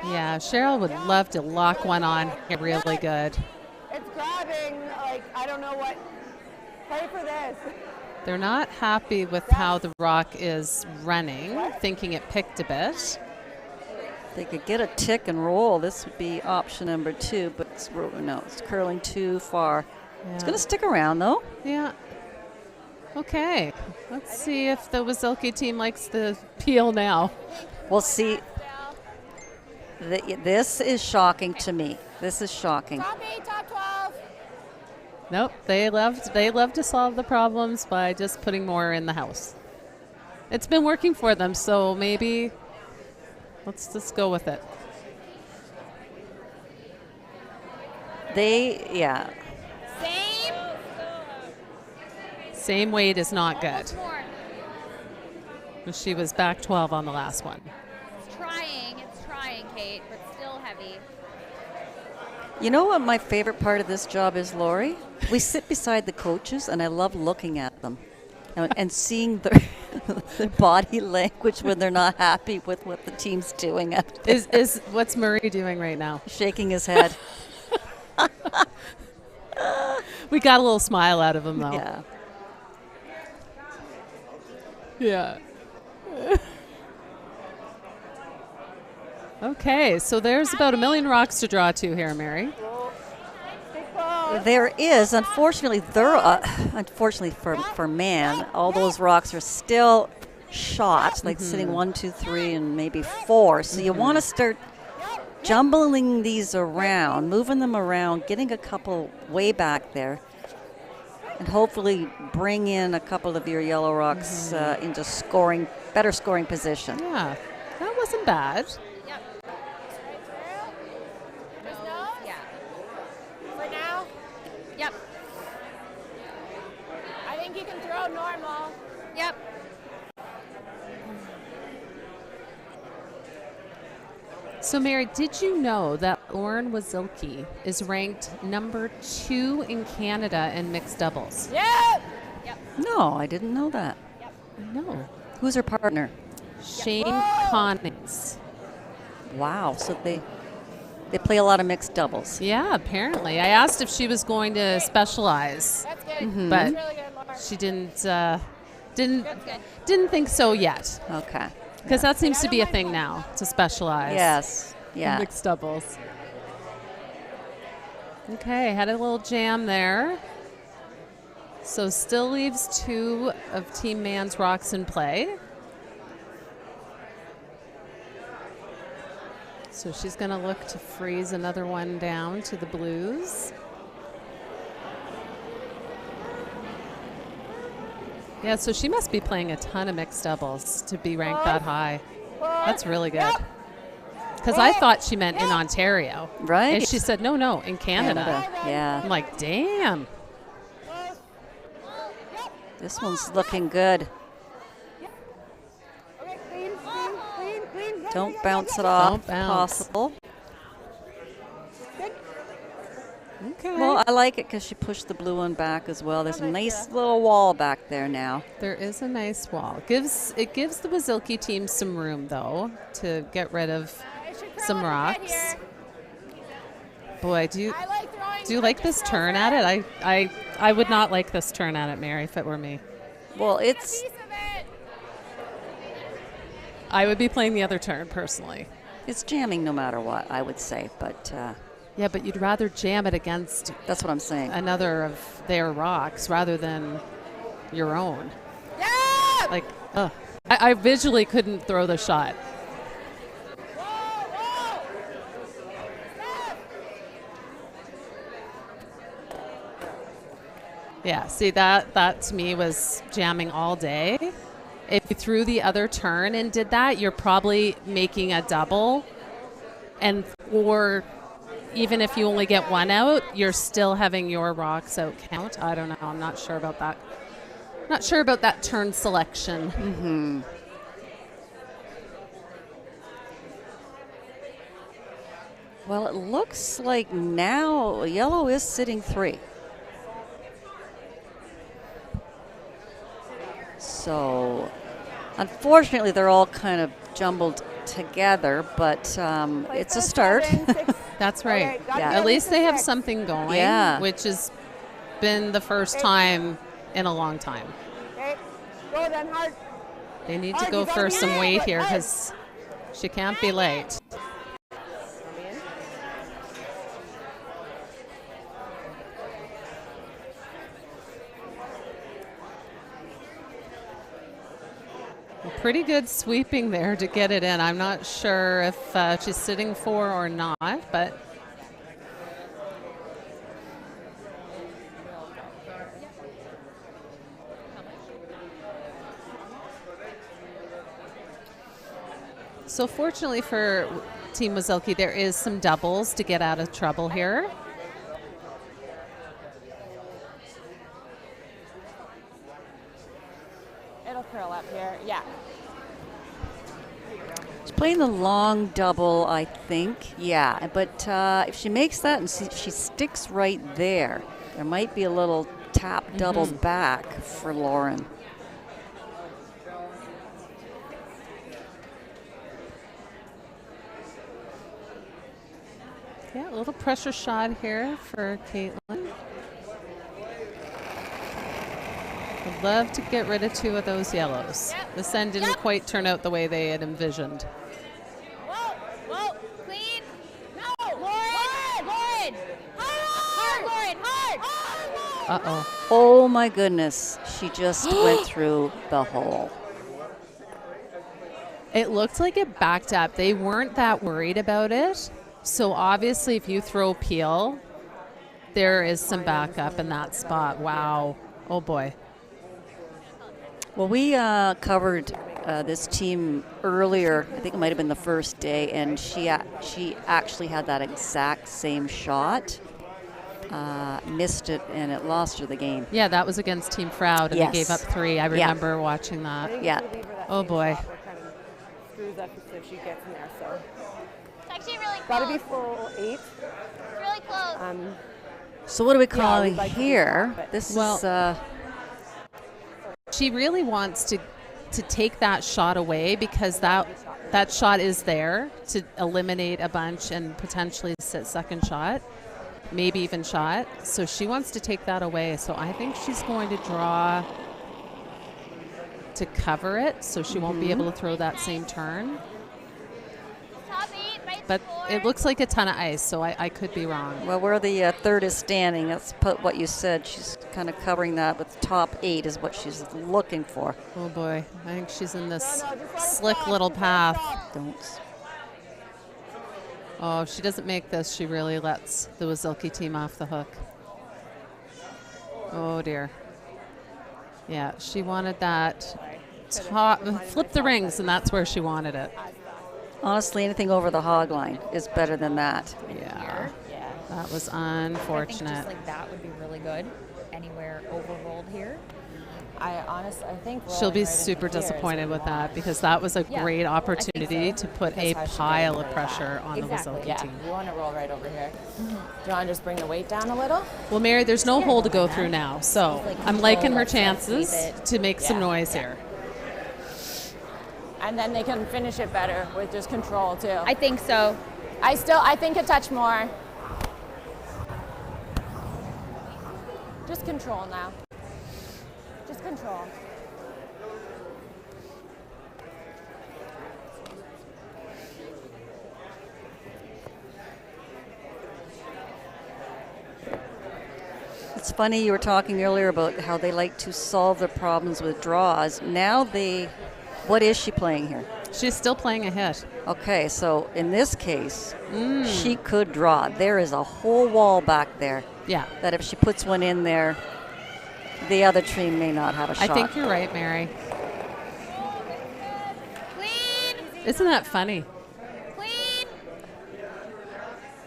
Yeah, Cheryl would love to lock one on here really good. It's grabbing, like, I don't know what. Play for this. They're not happy with how the rock is running, thinking it picked a bit. They could get a tick and roll. This would be option number 2, but it's curling too far. Yeah. It's going to stick around, though. Yeah. Okay. Let's see if the Wasylkiw team likes the peel now. We'll see. This is shocking to me. This is shocking. Top 8, top 12. Nope. They love to solve the problems by just putting more in the house. It's been working for them, so maybe let's just go with it. Yeah. Same weight is not good. More. She was back 12 on the last one. It's trying, Kate, but still heavy. You know what my favorite part of this job is, Lori? We sit beside the coaches, and I love looking at them and seeing their body language when they're not happy with what the team's doing. Is what's Murray doing right now? Shaking his head. We got a little smile out of him, though. Yeah. Yeah. Okay, so there's about 1 million rocks to draw to here, Mary. There is, unfortunately, unfortunately for Mann, all those rocks are still shot, like sitting 1, 2, 3, and maybe 4. So you want to start jumbling these around, moving them around, getting a couple way back there, and hopefully bring in a couple of your yellow rocks into better scoring position. Yeah, that wasn't bad. Yep. Yeah. For now? Yep. I think you can throw normal. Yep. So, Mary, did you know that Lauren Wasylkiw is ranked number 2 in Canada in mixed doubles? Yep. Yep. No, I didn't know that. Yep. No. Who's her partner? Shane Connings. Wow, so they play a lot of mixed doubles. Yeah, apparently. I asked if she was going to specialize, That's good. but That's really good, Laura. she didn't think so yet. Okay. Because that seems to be a thing now, to specialize. Yes. in Yeah. mixed doubles. Okay, had a little jam there. So still leaves 2 of Team Mann's rocks in play. So she's going to look to freeze another one down to the blues. Yeah, so she must be playing a ton of mixed doubles to be ranked that high. That's really good. Because I thought she meant in Ontario. Right. And she said, no, in Canada. Yeah. I'm like, damn. This one's looking good. Okay, clean. Don't bounce it off. Don't bounce. Possible. Okay. Well, I like it because she pushed the blue one back as well. There's a nice little wall back there now. There is a nice wall. It gives the Wasylkiw team some room, though, to get rid of some rocks. Boy, do you like this turn at it? I would not like this turn at it, Mary, if it were me. Well, it's I would be playing the other turn, personally. it's jamming no matter what, I would say. But Yeah, but you'd rather jam it against that's what I'm saying. another of their rocks rather than your own. Yeah! Like, ugh. I visually couldn't throw the shot. Yeah, see, that to me was jamming all day. If you threw the other turn and did that, you're probably making a double. Or even if you only get one out, you're still having your rocks out count. I don't know. I'm not sure about that. Not sure about that turn selection. Mm-hmm. Well, it looks like now yellow is sitting 3. So, unfortunately, they're all kind of jumbled together, but it's a start. That's right. Okay, Yeah. At least they have something going, Yeah. which has been the first time in a long time. Okay, go then hard. They need to go for some weight here because she can't be late. Pretty good sweeping there to get it in. I'm not sure if she's sitting 4 or not, but so fortunately for Team Wasylkiw, there is some doubles to get out of trouble here. It'll curl up here. Yeah. She's playing the long double, I think. Yeah, but if she makes that and she sticks right there, there might be a little tap double back for Lauren. Yeah, a little pressure shot here for Caitlin. I'd love to get rid of 2 of those yellows. This end didn't quite turn out the way they had envisioned. Whoa, clean. No, Lauren. Hard, Lauren, hard. Uh-oh. Oh my goodness, she just went through the hole. It looked like it backed up. They weren't that worried about it. So obviously if you throw peel, there is some backup in that spot. Wow. Oh boy. Well, we covered this team earlier. I think it might have been the first day, and she actually had that exact same shot. Missed it, and it lost her the game. Yeah, that was against Team Froud, and Yes. they gave up 3. I remember watching that. Yeah. Oh boy. Screws up if she gets in there, so. It's actually really close. Gotta be full 8. It's really close. So what are we calling we'd like to do here? that, but- This Well- is She really wants to take that shot away because that shot is there to eliminate a bunch and potentially sit second shot, maybe even shot. So she wants to take that away. So I think she's going to draw to cover it so she won't be able to throw that same turn. Top 8, right But score. it looks like a ton of ice, so I could be wrong. well, where the third is standing. That's what you said. She's kind of covering that with top 8 is what she's looking for. Oh boy, I think she's in this slick little path. Don't. Oh, if she doesn't make this, she really lets the Wasylkiw team off the hook. Oh dear. Yeah, she wanted that top, flip the rings, and that's where she wanted it. Honestly, anything over the hog line is better than that. Yeah, Yeah. that was I think unfortunate. just like that would be really good. Anywhere overrolled here. I think She'll be super disappointed with that because that was a Yeah, great I opportunity think so. to put That's a how she pile goes of for pressure on Exactly, the Wasylkiw Yeah, team. you want to roll right over here. Do you want to just bring the weight down a little? Well, Mary, there's no hole to go through now, so Like I'm liking her control, let's chances leave it. to make some noise here. And then they can finish it better with just control too. I think so. I think a touch more. Just control now. Just control. It's funny, you were talking earlier about how they like to solve their problems with draws. Now what is she playing here? She's still playing a hit. Okay, so in this case, she could draw. There is a whole wall back there Yeah, that if she puts one in there, the other team may not have a I shot. think you're right, Mary. Clean. Isn't that funny? Clean.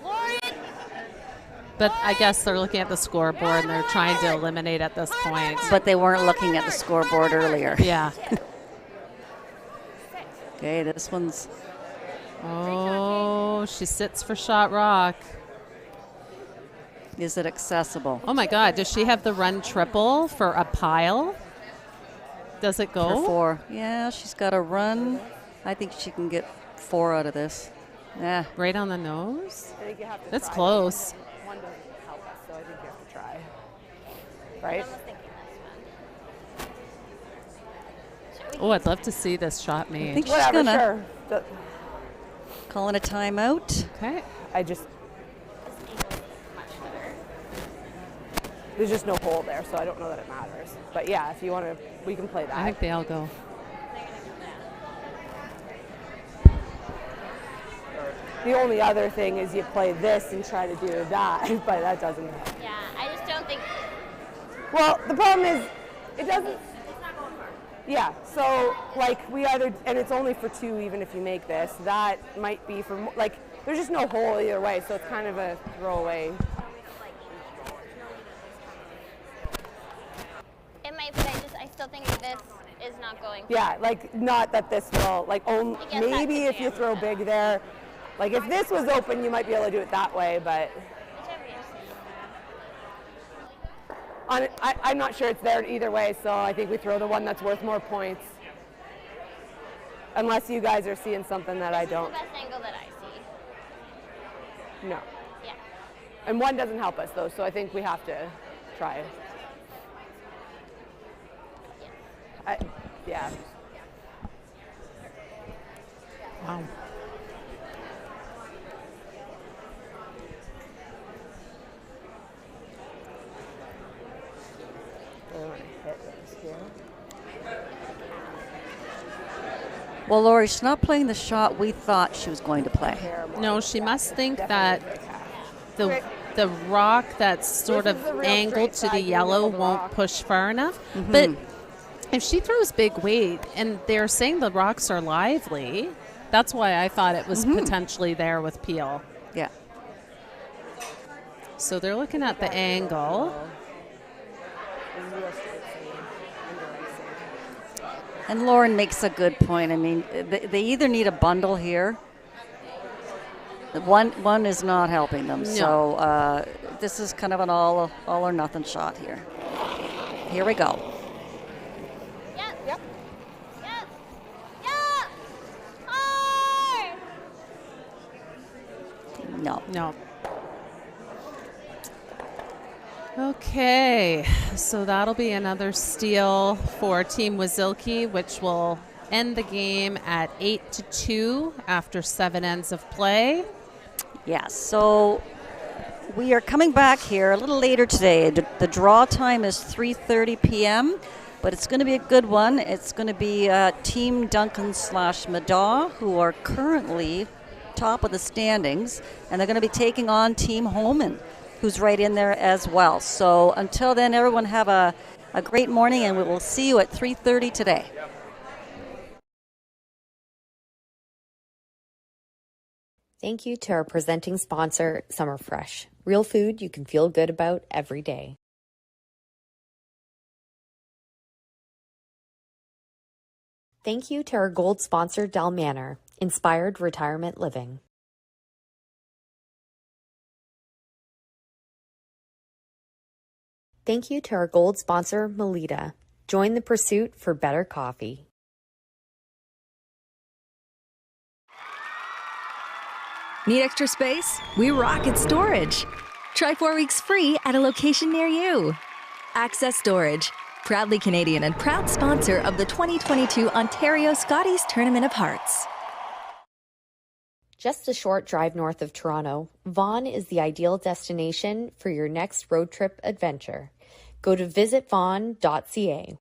Lauren. But I guess they're looking at the scoreboard and they're trying to eliminate at this point. But they weren't looking at the scoreboard earlier. Yeah. Okay, this one's Oh, she sits for shot rock. is it accessible? Oh my God, does she have the run triple for a pile? Does it For go? 4. Yeah, she's got a run. I think she can get 4 out of this. Yeah. Right on the nose? I think you have to That's try. close. One doesn't help us, so I think you have to try. Right? Oh, I'd love to see this shot I made. think she's Whatever, gonna sure. calling a timeout. Okay. There's just no hole there, so I don't know that it matters. But yeah, if you want to, we can play that. I think they all go. The only other thing is you play this and try to do that, but that doesn't. Yeah, I just don't think. Well, the problem is, it doesn't. Yeah, so like we either, and it's only for 2 even if you make this. That might be for, like, there's just no hole either way, so it's kind of a throwaway. It might, but I still think this is not going. Yeah, like not that this will, like maybe if you throw big there, like if this was open, you might be able to do it that way, but I'm not sure it's there either way, so I think we throw the one that's worth more points. Unless you guys are seeing something that I don't. This is the best angle that I see. No. Yeah. And one doesn't help us though, so I think we have to try it. Yeah. Wow. Well, Lori, she's not playing the shot we thought she was going to play. No, she must think that the rock that's sort of angled to the yellow won't push far enough. Mm-hmm. But if she throws big weight, and they're saying the rocks are lively, that's why I thought it was potentially there with Peel. Yeah. So they're looking at the angle. And Lauren makes a good point. I mean, they either need a bundle here. One is not helping them. No. So this is kind of an all or nothing shot here. Here we go. No. No. Okay, so that'll be another steal for Team Wasylkiw, which will end the game at 8-2 after 7 ends of play. Yes, so we are coming back here a little later today. The draw time is 3:30 p.m., but it's going to be a good one. It's going to be Team Duncan / Madaw, who are currently top of the standings, and they're going to be taking on Team Holman, who's right in there as well. So until then, everyone have a great morning, and we will see you at 3:30 today. Thank you to our presenting sponsor, Summer Fresh. Real food you can feel good about every day. Thank you to our gold sponsor, Del Manor, Inspired Retirement Living. Thank you to our gold sponsor, Melita. Join the pursuit for better coffee. Need extra space? We rock at storage. Try 4 weeks free at a location near you. Access Storage, proudly Canadian and proud sponsor of the 2022 Ontario Scotties Tournament of Hearts. Just a short drive north of Toronto, Vaughan is the ideal destination for your next road trip adventure. Go to visitvaughan.ca.